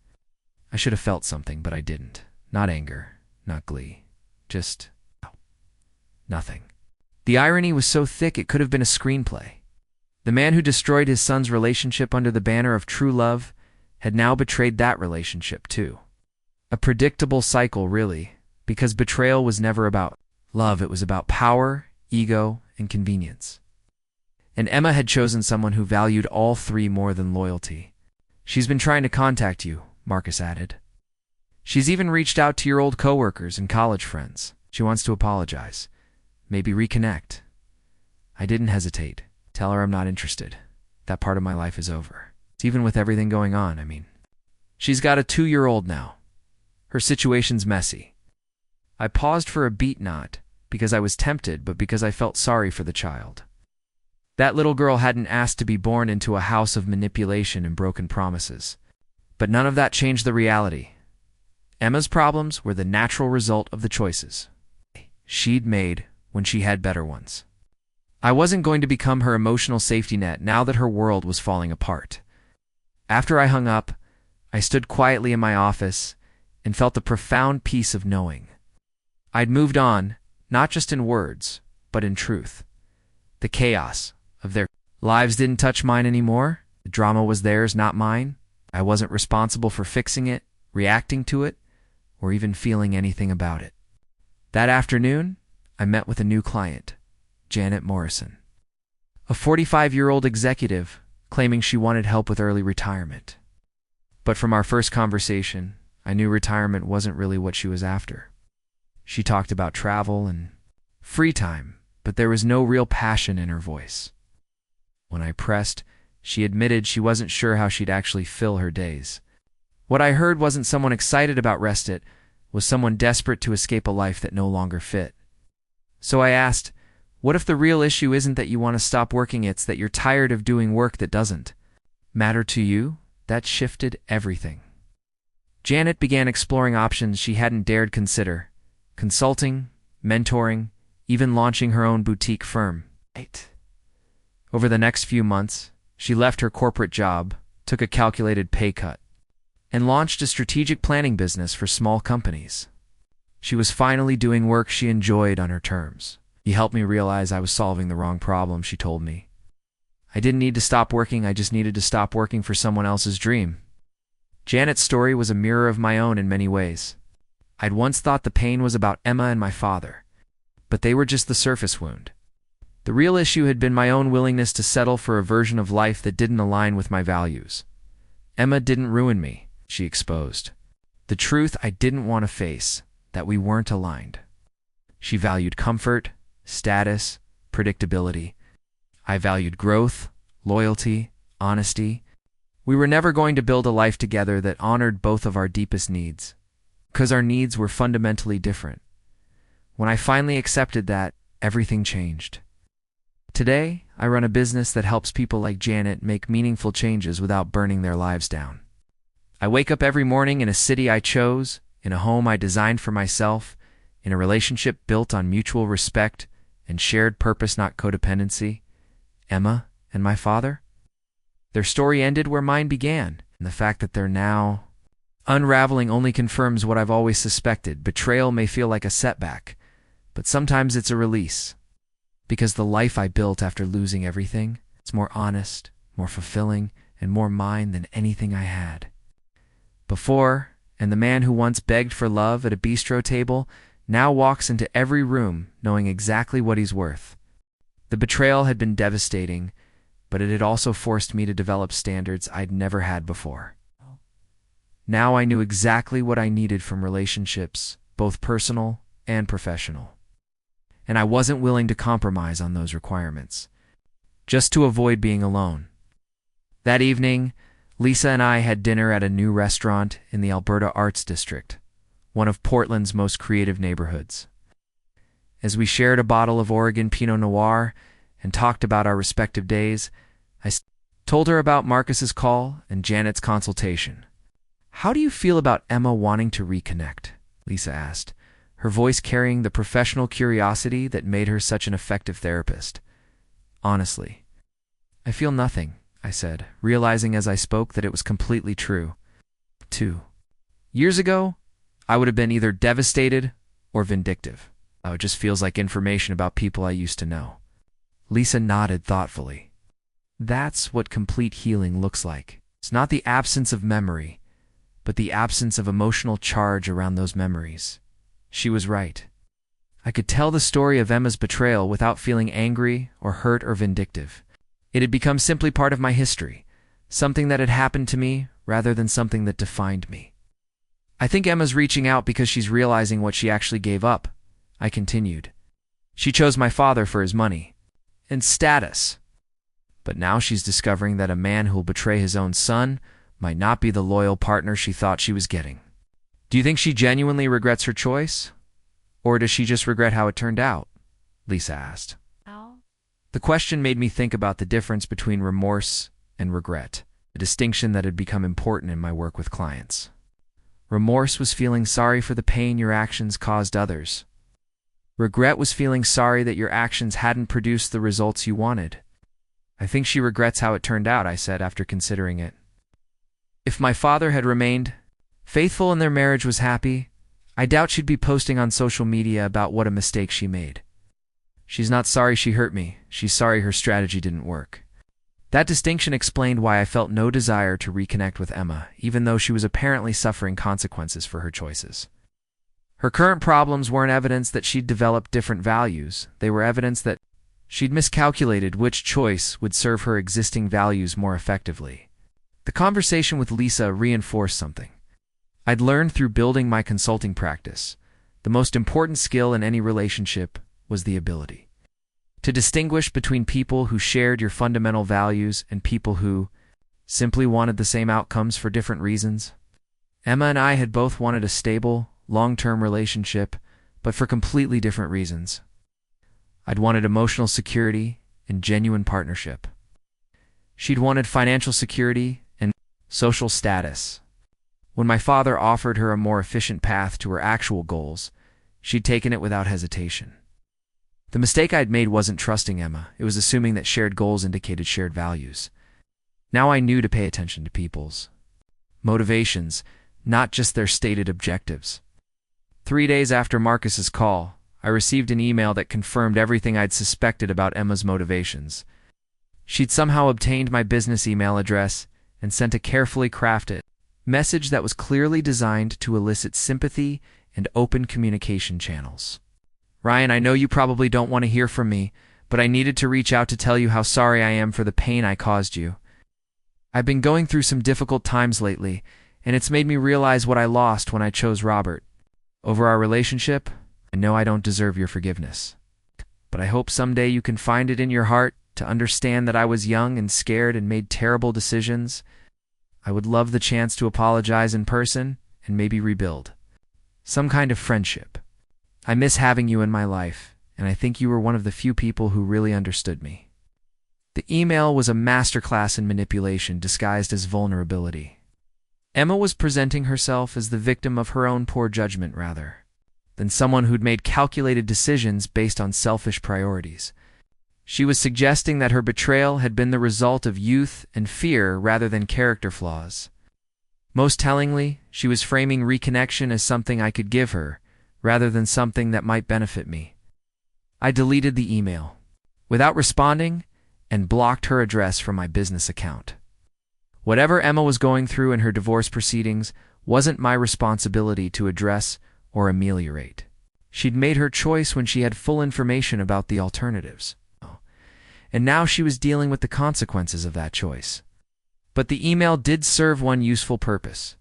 I should have felt something, but I didn't. Not anger, not glee. Just nothing. The irony was so thick it could have been a screenplay. The man who destroyed his son's relationship under the banner of true love had now betrayed that relationship too. A predictable cycle, really, because betrayal was never about love, it was about power, ego, and convenience. And Emma had chosen someone who valued all 3 more than loyalty. "She's been trying to contact you," Marcus added. "She's even reached out to your old coworkers and college friends. She wants to apologize. Maybe reconnect." I didn't hesitate. "Tell her I'm not interested. That part of my life is over. Even with everything going on, I mean. She's got a 2-year-old now. Her situation's messy." I paused for a beat, not because I was tempted, but because I felt sorry for the child. That little girl hadn't asked to be born into a house of manipulation and broken promises. But none of that changed the reality. Emma's problems were the natural result of the choices she'd made when she had better ones. I wasn't going to become her emotional safety net now that her world was falling apart. After I hung up, I stood quietly in my office and felt the profound peace of knowing I'd moved on, not just in words, but in truth. The chaos of their lives didn't touch mine anymore. The drama was theirs, not mine. I wasn't responsible for fixing it, reacting to it, or even feeling anything about it. That afternoon, I met with a new client, Janet Morrison, a 45-year-old executive claiming she wanted help with early retirement. But from our first conversation, I knew retirement wasn't really what she was after. She talked about travel and free time, but there was no real passion in her voice. When I pressed, she admitted she wasn't sure how she'd actually fill her days. What I heard wasn't someone excited about rest, it was someone desperate to escape a life that no longer fit. So I asked, what if the real issue isn't that you want to stop working, it's that you're tired of doing work that doesn't matter to you? That shifted everything. Janet began exploring options she hadn't dared consider: consulting, mentoring, even launching her own boutique firm. Over the next few months, she left her corporate job, took a calculated pay cut, and launched a strategic planning business for small companies. She was finally doing work she enjoyed on her terms. "You helped me realize I was solving the wrong problem," she told me. "I didn't need to stop working, I just needed to stop working for someone else's dream." Janet's story was a mirror of my own in many ways. I'd once thought the pain was about Emma and my father, but they were just the surface wound. The real issue had been my own willingness to settle for a version of life that didn't align with my values. Emma didn't ruin me, she exposed. The truth I didn't want to face, that we weren't aligned. She valued comfort, status, predictability. I valued growth, loyalty, honesty. We were never going to build a life together that honored both of our deepest needs, because our needs were fundamentally different. When I finally accepted that, everything changed. Today, I run a business that helps people like Janet make meaningful changes without burning their lives down. I wake up every morning in a city I chose, in a home I designed for myself, in a relationship built on mutual respect and shared purpose, not codependency. Emma and my father? Their story ended where mine began, and the fact that they're now unraveling only confirms what I've always suspected. Betrayal may feel like a setback, but sometimes it's a release. Because the life I built after losing everything, it's more honest, more fulfilling, and more mine than anything I had before. And the man who once begged for love at a bistro table now walks into every room knowing exactly what he's worth. The betrayal had been devastating, but it had also forced me to develop standards I'd never had before. Now I knew exactly what I needed from relationships, both personal and professional. And I wasn't willing to compromise on those requirements, just to avoid being alone. That evening, Lisa and I had dinner at a new restaurant in the Alberta Arts District, one of Portland's most creative neighborhoods. As we shared a bottle of Oregon Pinot Noir and talked about our respective days, I told her about Marcus's call and Janet's consultation. "How do you feel about Emma wanting to reconnect?" Lisa asked, her voice carrying the professional curiosity that made her such an effective therapist. "Honestly, I feel nothing," I said, realizing as I spoke that it was completely true. 2 years ago, I would have been either devastated or vindictive. Oh, it just feels like information about people I used to know. Lisa nodded thoughtfully. That's what complete healing looks like. It's not the absence of memory, but the absence of emotional charge around those memories. She was right. I could tell the story of Emma's betrayal without feeling angry or hurt or vindictive. It had become simply part of my history, something that had happened to me rather than something that defined me. "I think Emma's reaching out because she's realizing what she actually gave up," I continued. "She chose my father for his money and status. But now she's discovering that a man who'll betray his own son might not be the loyal partner she thought she was getting." "Do you think she genuinely regrets her choice? Or does she just regret how it turned out?" Lisa asked. The question made me think about the difference between remorse and regret. a distinction that had become important in my work with clients. Remorse was feeling sorry for the pain your actions caused others. Regret was feeling sorry that your actions hadn't produced the results you wanted. I think she regrets how it turned out, I said after considering it. If my father had remained faithful and their marriage was happy, I doubt she'd be posting on social media about what a mistake she made. She's not sorry she hurt me, she's sorry her strategy didn't work. That distinction explained why I felt no desire to reconnect with Emma, even though she was apparently suffering consequences for her choices. Her current problems weren't evidence that she'd developed different values, they were evidence that she'd miscalculated which choice would serve her existing values more effectively. The conversation with Lisa reinforced something I'd learned through building my consulting practice. The most important skill in any relationship was the ability to distinguish between people who shared your fundamental values and people who simply wanted the same outcomes for different reasons. Emma and I had both wanted a stable, long-term relationship, but for completely different reasons. I'd wanted emotional security and genuine partnership. She'd wanted financial security and social status. When my father offered her a more efficient path to her actual goals, she'd taken it without hesitation. The mistake I'd made wasn't trusting Emma, it was assuming that shared goals indicated shared values. Now I knew to pay attention to people's motivations, not just their stated objectives. 3 days after Marcus's call, I received an email that confirmed everything I'd suspected about Emma's motivations. She'd somehow obtained my business email address and sent a carefully crafted message that was clearly designed to elicit sympathy and open communication channels. Ryan, I know you probably don't want to hear from me, but I needed to reach out to tell you how sorry I am for the pain I caused you. I've been going through some difficult times lately, and it's made me realize what I lost when I chose Robert. Over our relationship, I know I don't deserve your forgiveness. But I hope someday you can find it in your heart to understand that I was young and scared and made terrible decisions. I would love the chance to apologize in person and maybe rebuild some kind of friendship. I miss having you in my life, and I think you were one of the few people who really understood me. The email was a masterclass in manipulation disguised as vulnerability. Emma was presenting herself as the victim of her own poor judgment rather than someone who'd made calculated decisions based on selfish priorities. She was suggesting that her betrayal had been the result of youth and fear rather than character flaws. Most tellingly, she was framing reconnection as something I could give her, rather than something that might benefit me. I deleted the email without responding and blocked her address from my business account. Whatever Emma was going through in her divorce proceedings wasn't my responsibility to address or ameliorate. She'd made her choice when she had full information about the alternatives. And now she was dealing with the consequences of that choice. But the email did serve one useful purpose.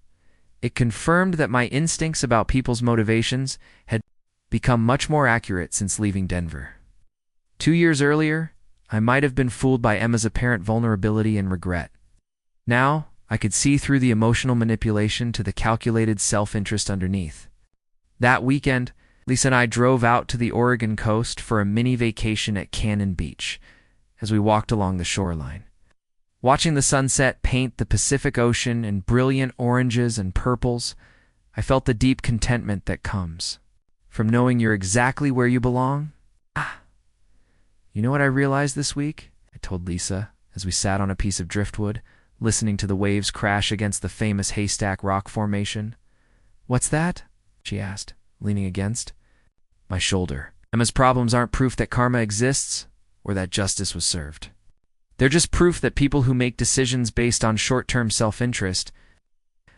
It confirmed that my instincts about people's motivations had become much more accurate since leaving Denver. 2 years earlier, I might have been fooled by Emma's apparent vulnerability and regret. Now, I could see through the emotional manipulation to the calculated self-interest underneath. That weekend, Lisa and I drove out to the Oregon coast for a mini vacation at Cannon Beach as we walked along the shoreline. Watching the sunset paint the Pacific Ocean in brilliant oranges and purples, I felt the deep contentment that comes from knowing you're exactly where you belong. You know what I realized this week? I told Lisa as we sat on a piece of driftwood, listening to the waves crash against the famous Haystack Rock Formation. What's that? She asked, leaning against my shoulder. Emma's problems aren't proof that karma exists or that justice was served. They're just proof that people who make decisions based on short-term self-interest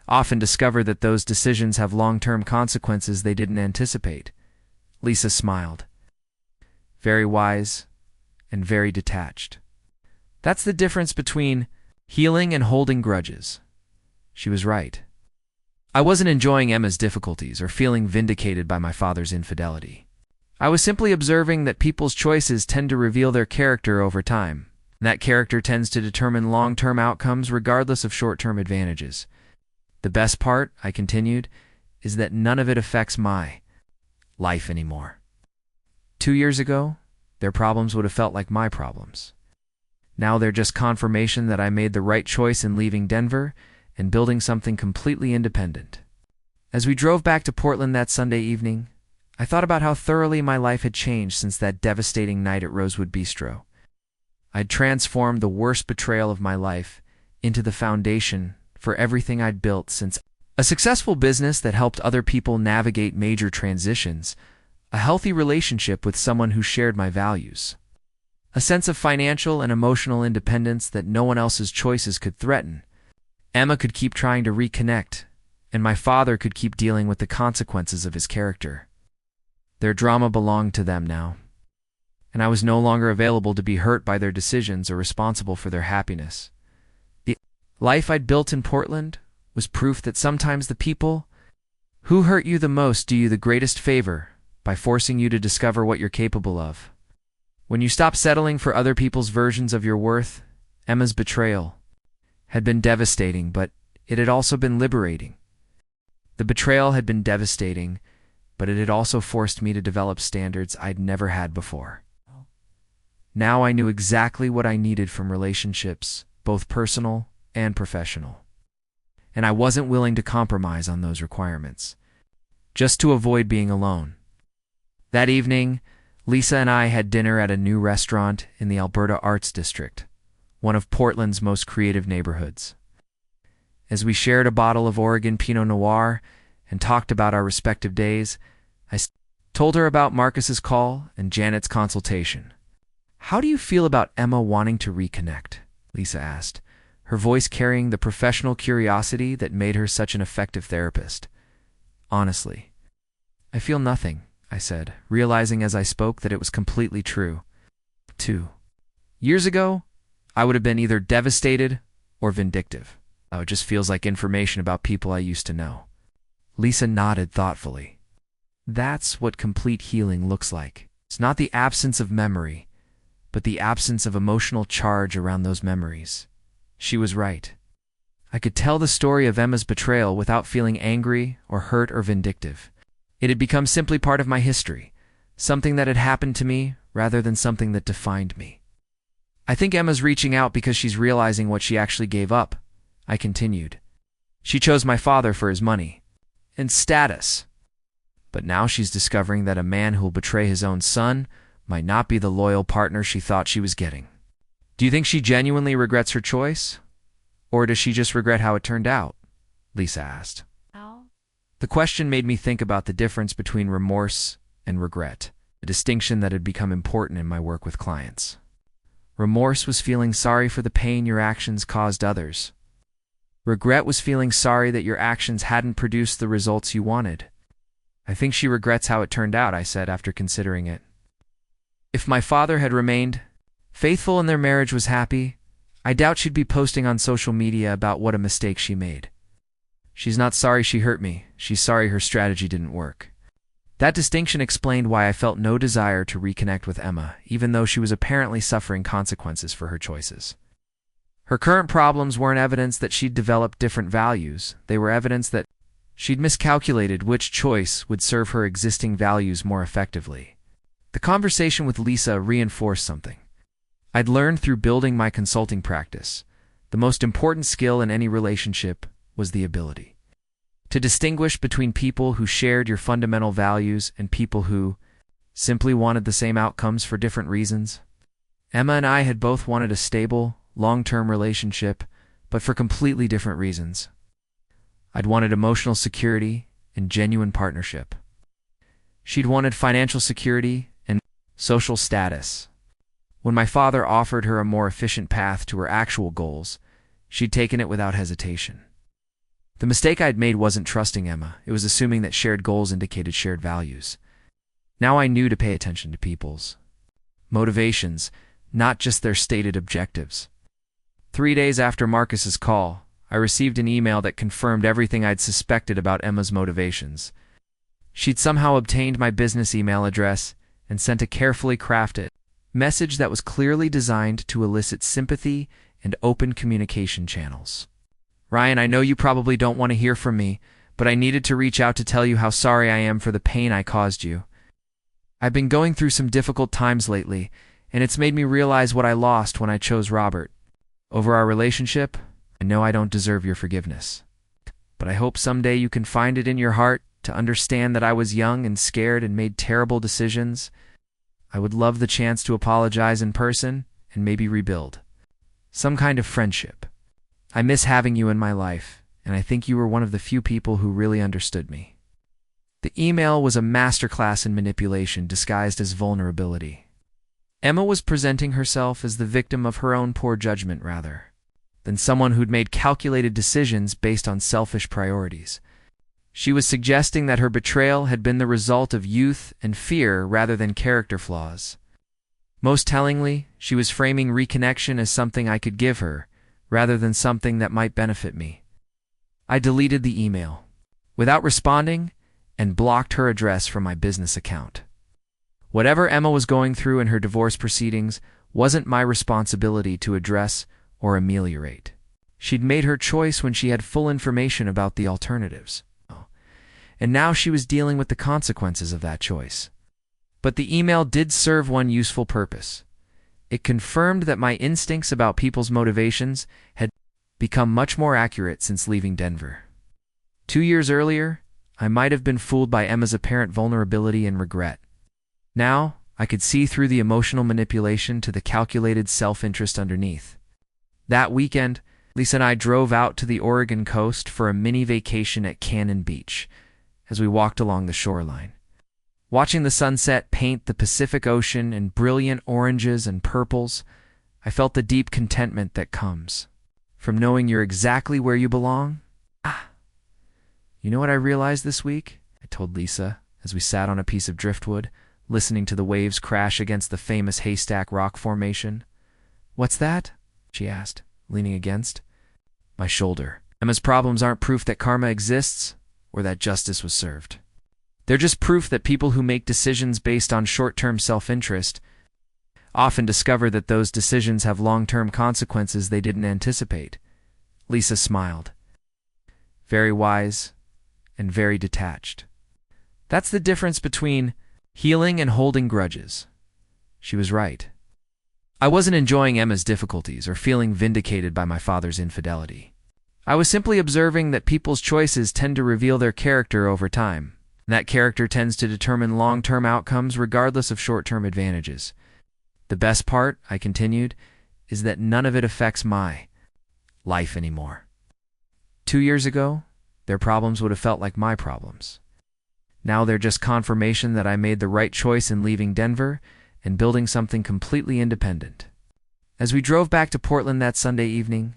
often discover that those decisions have long-term consequences they didn't anticipate. Lisa smiled. Very wise and very detached. That's the difference between healing and holding grudges. She was right. I wasn't enjoying Emma's difficulties or feeling vindicated by my father's infidelity. I was simply observing that people's choices tend to reveal their character over time. That character tends to determine long-term outcomes regardless of short-term advantages. The best part, I continued, is that none of it affects my life anymore. 2 years ago, their problems would have felt like my problems. Now they're just confirmation that I made the right choice in leaving Denver and building something completely independent. As we drove back to Portland that Sunday evening, I thought about how thoroughly my life had changed since that devastating night at Rosewood Bistro. I'd transformed the worst betrayal of my life into the foundation for everything I'd built since: a successful business that helped other people navigate major transitions, a healthy relationship with someone who shared my values, a sense of financial and emotional independence that no one else's choices could threaten. Emma could keep trying to reconnect, and my father could keep dealing with the consequences of his character. Their drama belonged to them now, and I was no longer available to be hurt by their decisions or responsible for their happiness. The life I'd built in Portland was proof that sometimes the people who hurt you the most do you the greatest favor by forcing you to discover what you're capable of. When you stop settling for other people's versions of your worth, Emma's betrayal had been devastating, but it had also been liberating. The betrayal had been devastating, but it had also forced me to develop standards I'd never had before. Now I knew exactly what I needed from relationships, both personal and professional. And I wasn't willing to compromise on those requirements, just to avoid being alone. That evening, Lisa and I had dinner at a new restaurant in the Alberta Arts District, one of Portland's most creative neighborhoods. As we shared a bottle of Oregon Pinot Noir and talked about our respective days, I told her about Marcus's call and Janet's consultation. "How do you feel about Emma wanting to reconnect?" Lisa asked, her voice carrying the professional curiosity that made her such an effective therapist. "Honestly, I feel nothing," I said, realizing as I spoke that it was completely true. 2 years ago, I would have been either devastated or vindictive. Oh, it just feels like information about people I used to know. Lisa nodded thoughtfully. That's what complete healing looks like. It's not the absence of memory, but the absence of emotional charge around those memories. She was right. I could tell the story of Emma's betrayal without feeling angry or hurt or vindictive. It had become simply part of my history, something that had happened to me rather than something that defined me. "I think Emma's reaching out because she's realizing what she actually gave up," I continued. "She chose my father for his money and status. But now she's discovering that a man who'll betray his own son might not be the loyal partner she thought she was getting." "Do you think she genuinely regrets her choice? Or does she just regret how it turned out?" Lisa asked. How? The question made me think about the difference between remorse and regret, a distinction that had become important in my work with clients. Remorse was feeling sorry for the pain your actions caused others. Regret was feeling sorry that your actions hadn't produced the results you wanted. "I think she regrets how it turned out," I said after considering it. "If my father had remained faithful and their marriage was happy, I doubt she'd be posting on social media about what a mistake she made. She's not sorry she hurt me, she's sorry her strategy didn't work." That distinction explained why I felt no desire to reconnect with Emma, even though she was apparently suffering consequences for her choices. Her current problems weren't evidence that she'd developed different values. They were evidence that she'd miscalculated which choice would serve her existing values more effectively. The conversation with Lisa reinforced something I'd learned through building my consulting practice. The most important skill in any relationship was the ability to distinguish between people who shared your fundamental values and people who simply wanted the same outcomes for different reasons. Emma and I had both wanted a stable, long-term relationship, but for completely different reasons. I'd wanted emotional security and genuine partnership. She'd wanted financial security and social status. When my father offered her a more efficient path to her actual goals, she'd taken it without hesitation. The mistake I'd made wasn't trusting Emma, it was assuming that shared goals indicated shared values. Now I knew to pay attention to people's motivations, not just their stated objectives. 3 days after Marcus's call, I received an email that confirmed everything I'd suspected about Emma's motivations. She'd somehow obtained my business email address and sent a carefully crafted message that was clearly designed to elicit sympathy and open communication channels. "Ryan, I know you probably don't want to hear from me, but I needed to reach out to tell you how sorry I am for the pain I caused you. I've been going through some difficult times lately, and it's made me realize what I lost when I chose Robert. Over our relationship, I know I don't deserve your forgiveness. But I hope someday you can find it in your heart to understand that I was young and scared and made terrible decisions. I would love the chance to apologize in person and maybe rebuild some kind of friendship. I miss having you in my life, and I think you were one of the few people who really understood me. The email was a masterclass in manipulation disguised as vulnerability. Emma was presenting herself as the victim of her own poor judgment rather than someone who'd made calculated decisions based on selfish priorities. She was suggesting that her betrayal had been the result of youth and fear rather than character flaws. Most tellingly, she was framing reconnection as something I could give her, rather than something that might benefit me. I deleted the email without responding and blocked her address from my business account. Whatever Emma was going through in her divorce proceedings wasn't my responsibility to address or ameliorate. She'd made her choice when she had full information about the alternatives. And now she was dealing with the consequences of that choice. But the email did serve one useful purpose. It confirmed that my instincts about people's motivations had become much more accurate since leaving Denver. 2 years earlier, I might have been fooled by Emma's apparent vulnerability and regret. Now, I could see through the emotional manipulation to the calculated self-interest underneath. That weekend, Lisa and I drove out to the Oregon coast for a mini vacation at Cannon Beach as we walked along the shoreline. Watching the sunset paint the Pacific Ocean in brilliant oranges and purples, I felt the deep contentment that comes from knowing you're exactly where you belong. You know what I realized this week? I told Lisa as we sat on a piece of driftwood, listening to the waves crash against the famous Haystack Rock Formation. What's that? She asked, leaning against my shoulder. Emma's problems aren't proof that karma exists or that justice was served. They're just proof that people who make decisions based on short-term self-interest often discover that those decisions have long-term consequences they didn't anticipate. Lisa smiled. Very wise and very detached. That's the difference between healing and holding grudges. She was right. I wasn't enjoying Emma's difficulties or feeling vindicated by my father's infidelity. I was simply observing that people's choices tend to reveal their character over time. That character tends to determine long-term outcomes regardless of short-term advantages. The best part, I continued, is that none of it affects my life anymore. 2 years ago, their problems would have felt like my problems. Now they're just confirmation that I made the right choice in leaving Denver and building something completely independent. As we drove back to Portland that Sunday evening,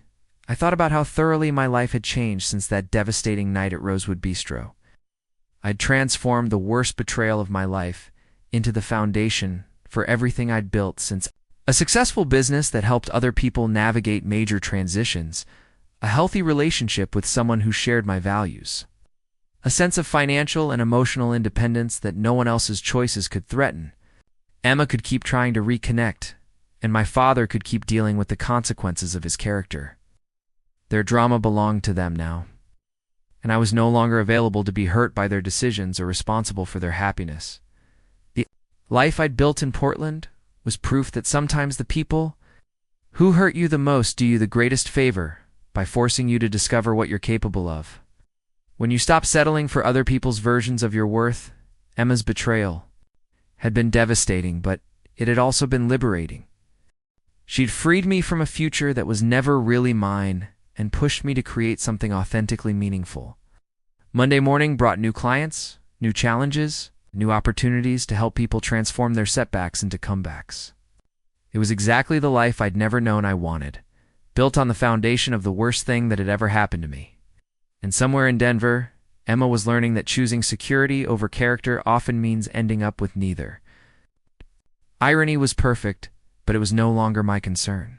I thought about how thoroughly my life had changed since that devastating night at Rosewood Bistro. I'd transformed the worst betrayal of my life into the foundation for everything I'd built since: a successful business that helped other people navigate major transitions, a healthy relationship with someone who shared my values, a sense of financial and emotional independence that no one else's choices could threaten. Emma could keep trying to reconnect, and my father could keep dealing with the consequences of his character. Their drama belonged to them now, and I was no longer available to be hurt by their decisions or responsible for their happiness. The life I'd built in Portland was proof that sometimes the people who hurt you the most do you the greatest favor by forcing you to discover what you're capable of. When you stop settling for other people's versions of your worth, Emma's betrayal had been devastating, but it had also been liberating. She'd freed me from a future that was never really mine and pushed me to create something authentically meaningful. Monday morning brought new clients, new challenges, new opportunities to help people transform their setbacks into comebacks. It was exactly the life I'd never known I wanted, built on the foundation of the worst thing that had ever happened to me. And somewhere in Denver, Emma was learning that choosing security over character often means ending up with neither. Irony was perfect, but it was no longer my concern.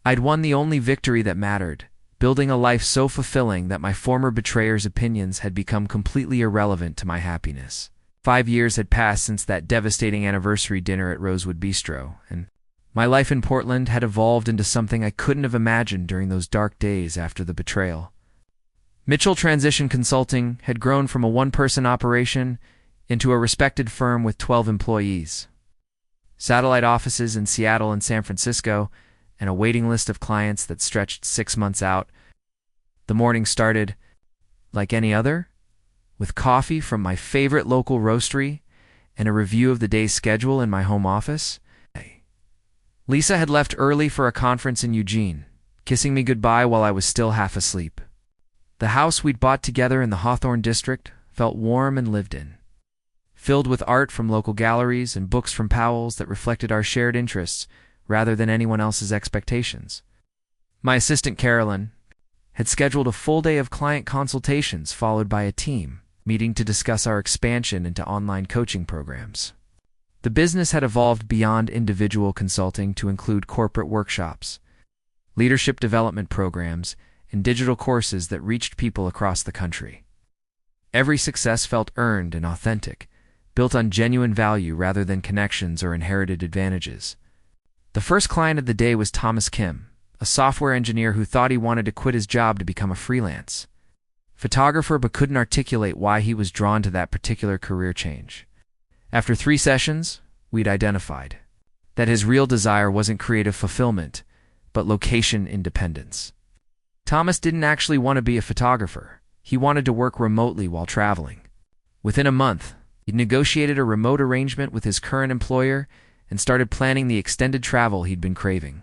I'd won the only victory that mattered, building a life so fulfilling that my former betrayer's opinions had become completely irrelevant to my happiness. 5 years had passed since that devastating anniversary dinner at Rosewood Bistro, and my life in Portland had evolved into something I couldn't have imagined during those dark days after the betrayal. Mitchell Transition Consulting had grown from a one-person operation into a respected firm with 12 employees. satellite offices in Seattle and San Francisco, and a waiting list of clients that stretched 6 months out. The morning started, like any other, with coffee from my favorite local roastery and a review of the day's schedule in my home office. Lisa had left early for a conference in Eugene, kissing me goodbye while I was still half asleep. The house we'd bought together in the Hawthorne district felt warm and lived in, filled with art from local galleries and books from Powell's that reflected our shared interests rather than anyone else's expectations. My assistant, Carolyn, had scheduled a full day of client consultations followed by a team meeting to discuss our expansion into online coaching programs. The business had evolved beyond individual consulting to include corporate workshops, leadership development programs, and digital courses that reached people across the country. Every success felt earned and authentic, built on genuine value rather than connections or inherited advantages. The first client of the day was Thomas Kim, a software engineer who thought he wanted to quit his job to become a freelance photographer but couldn't articulate why he was drawn to that particular career change. After 3 sessions, we'd identified that his real desire wasn't creative fulfillment, but location independence. Thomas didn't actually want to be a photographer. He wanted to work remotely while traveling. Within a month, he'd negotiated a remote arrangement with his current employer and started planning the extended travel he'd been craving.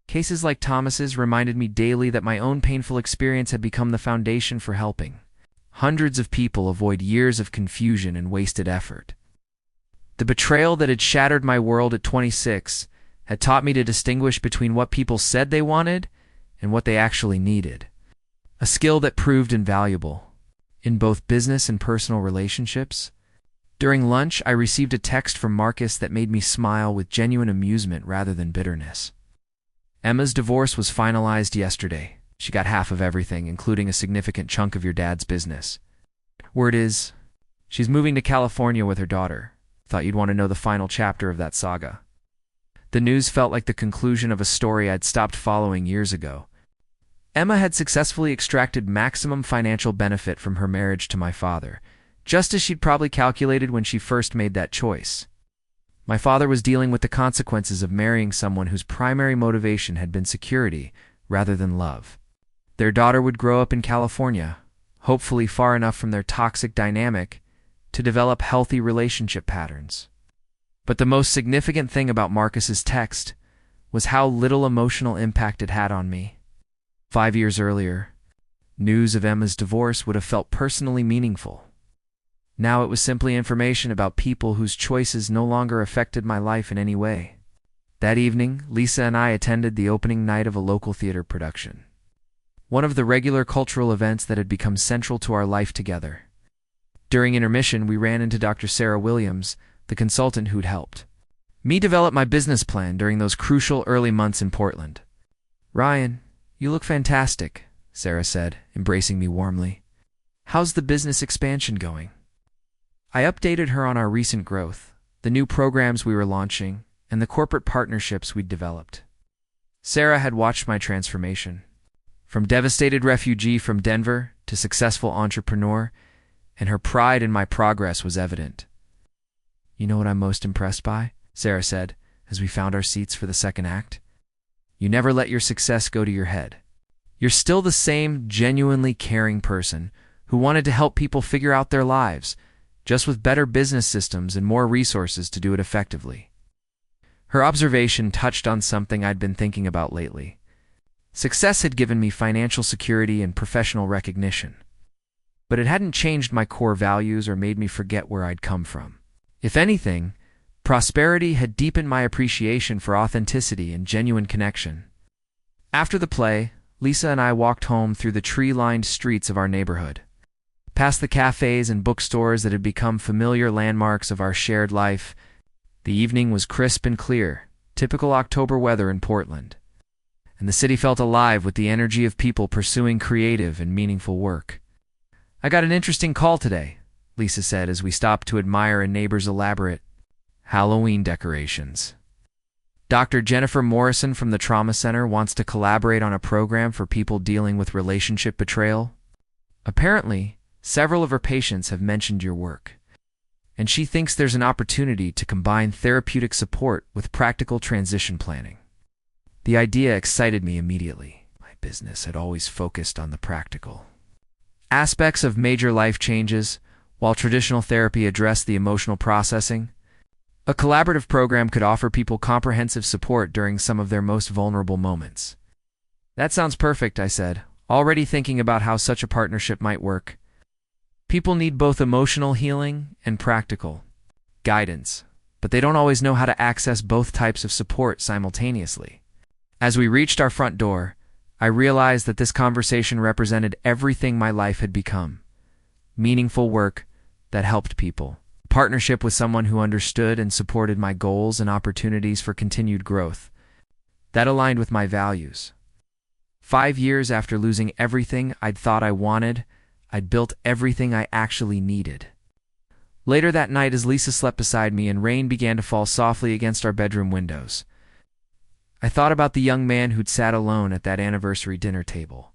Cases like Thomas's reminded me daily that my own painful experience had become the foundation for helping hundreds of people avoid years of confusion and wasted effort. The betrayal that had shattered my world at 26 had taught me to distinguish between what people said they wanted and what they actually needed, a skill that proved invaluable in both business and personal relationships. During lunch, I received a text from Marcus that made me smile with genuine amusement rather than bitterness. Emma's divorce was finalized yesterday. She got half of everything, including a significant chunk of your dad's business. Word is, she's moving to California with her daughter. Thought you'd want to know the final chapter of that saga. The news felt like the conclusion of a story I'd stopped following years ago. Emma had successfully extracted maximum financial benefit from her marriage to my father, just as she'd probably calculated when she first made that choice. My father was dealing with the consequences of marrying someone whose primary motivation had been security rather than love. Their daughter would grow up in California, hopefully far enough from their toxic dynamic to develop healthy relationship patterns. But the most significant thing about Marcus's text was how little emotional impact it had on me. 5 years earlier, news of Emma's divorce would have felt personally meaningful. Now it was simply information about people whose choices no longer affected my life in any way. That evening, Lisa and I attended the opening night of a local theater production, one of the regular cultural events that had become central to our life together. During intermission, we ran into Dr. Sarah Williams, the consultant who'd helped me develop my business plan during those crucial early months in Portland. "Ryan, you look fantastic," Sarah said, embracing me warmly. "How's the business expansion going?" I updated her on our recent growth, the new programs we were launching, and the corporate partnerships we'd developed. Sarah had watched my transformation, from devastated refugee from Denver to successful entrepreneur, and her pride in my progress was evident. "You know what I'm most impressed by?" Sarah said, as we found our seats for the second act. "You never let your success go to your head. You're still the same genuinely caring person who wanted to help people figure out their lives, just with better business systems and more resources to do it effectively." Her observation touched on something I'd been thinking about lately. Success had given me financial security and professional recognition, but it hadn't changed my core values or made me forget where I'd come from. If anything, prosperity had deepened my appreciation for authenticity and genuine connection. After the play, Lisa and I walked home through the tree-lined streets of our neighborhood, past the cafes and bookstores that had become familiar landmarks of our shared life. The evening was crisp and clear, typical October weather in Portland, and the city felt alive with the energy of people pursuing creative and meaningful work. "I got an interesting call today," Lisa said as we stopped to admire a neighbor's elaborate Halloween decorations. "Dr. Jennifer Morrison from the Trauma Center wants to collaborate on a program for people dealing with relationship betrayal. Apparently, several of her patients have mentioned your work, and she thinks there's an opportunity to combine therapeutic support with practical transition planning. The idea excited me immediately. My business had always focused on the practical aspects of major life changes, while traditional therapy addressed the emotional processing. A collaborative program could offer people comprehensive support during some of their most vulnerable moments. That sounds perfect, I said, already thinking about how such a partnership might work. People need both emotional healing and practical guidance, but they don't always know how to access both types of support simultaneously. As we reached our front door, I realized that this conversation represented everything my life had become: meaningful work that helped people, partnership with someone who understood and supported my goals, and opportunities for continued growth that aligned with my values. 5 years after losing everything I'd thought I wanted, I'd built everything I actually needed. Later that night, as Lisa slept beside me and rain began to fall softly against our bedroom windows, I thought about the young man who'd sat alone at that anniversary dinner table,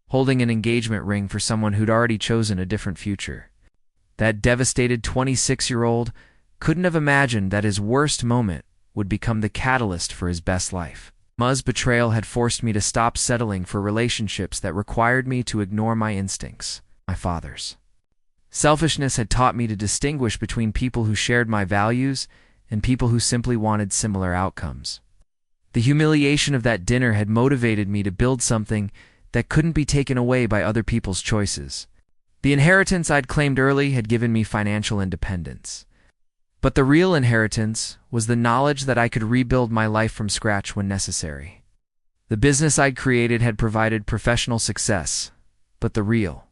holding an engagement ring for someone who'd already chosen a different future. That devastated 26-year-old couldn't have imagined that his worst moment would become the catalyst for his best life. Ma's betrayal had forced me to stop settling for relationships that required me to ignore my instincts, my father's. Selfishness had taught me to distinguish between people who shared my values and people who simply wanted similar outcomes. The humiliation of that dinner had motivated me to build something that couldn't be taken away by other people's choices. The inheritance I'd claimed early had given me financial independence. But the real inheritance was the knowledge that I could rebuild my life from scratch when necessary. The business I'd created had provided professional success, but the real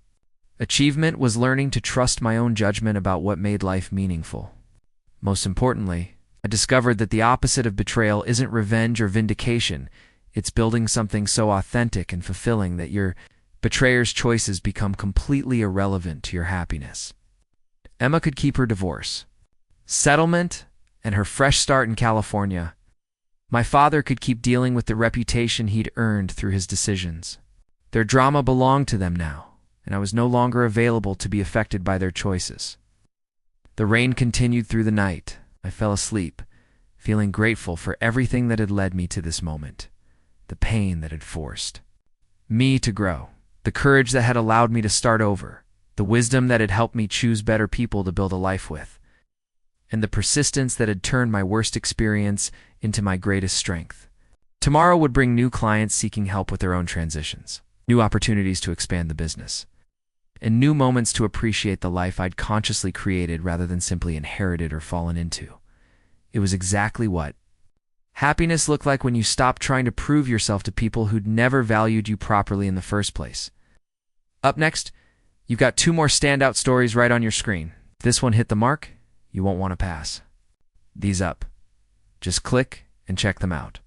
achievement was learning to trust my own judgment about what made life meaningful. Most importantly, I discovered that the opposite of betrayal isn't revenge or vindication. It's building something so authentic and fulfilling that your betrayer's choices become completely irrelevant to your happiness. Emma could keep her divorce, settlement, and her fresh start in California. My father could keep dealing with the reputation he'd earned through his decisions. Their drama belonged to them now, and I was no longer available to be affected by their choices. The rain continued through the night. I fell asleep, feeling grateful for everything that had led me to this moment, the pain that had forced me to grow, the courage that had allowed me to start over, the wisdom that had helped me choose better people to build a life with, and the persistence that had turned my worst experience into my greatest strength. Tomorrow would bring new clients seeking help with their own transitions, new opportunities to expand the business, and new moments to appreciate the life I'd consciously created rather than simply inherited or fallen into. It was exactly what happiness looked like when you stopped trying to prove yourself to people who'd never valued you properly in the first place. Up next, you've got 2 more standout stories right on your screen. If this one hit the mark, you won't want to pass these up. Just click and check them out.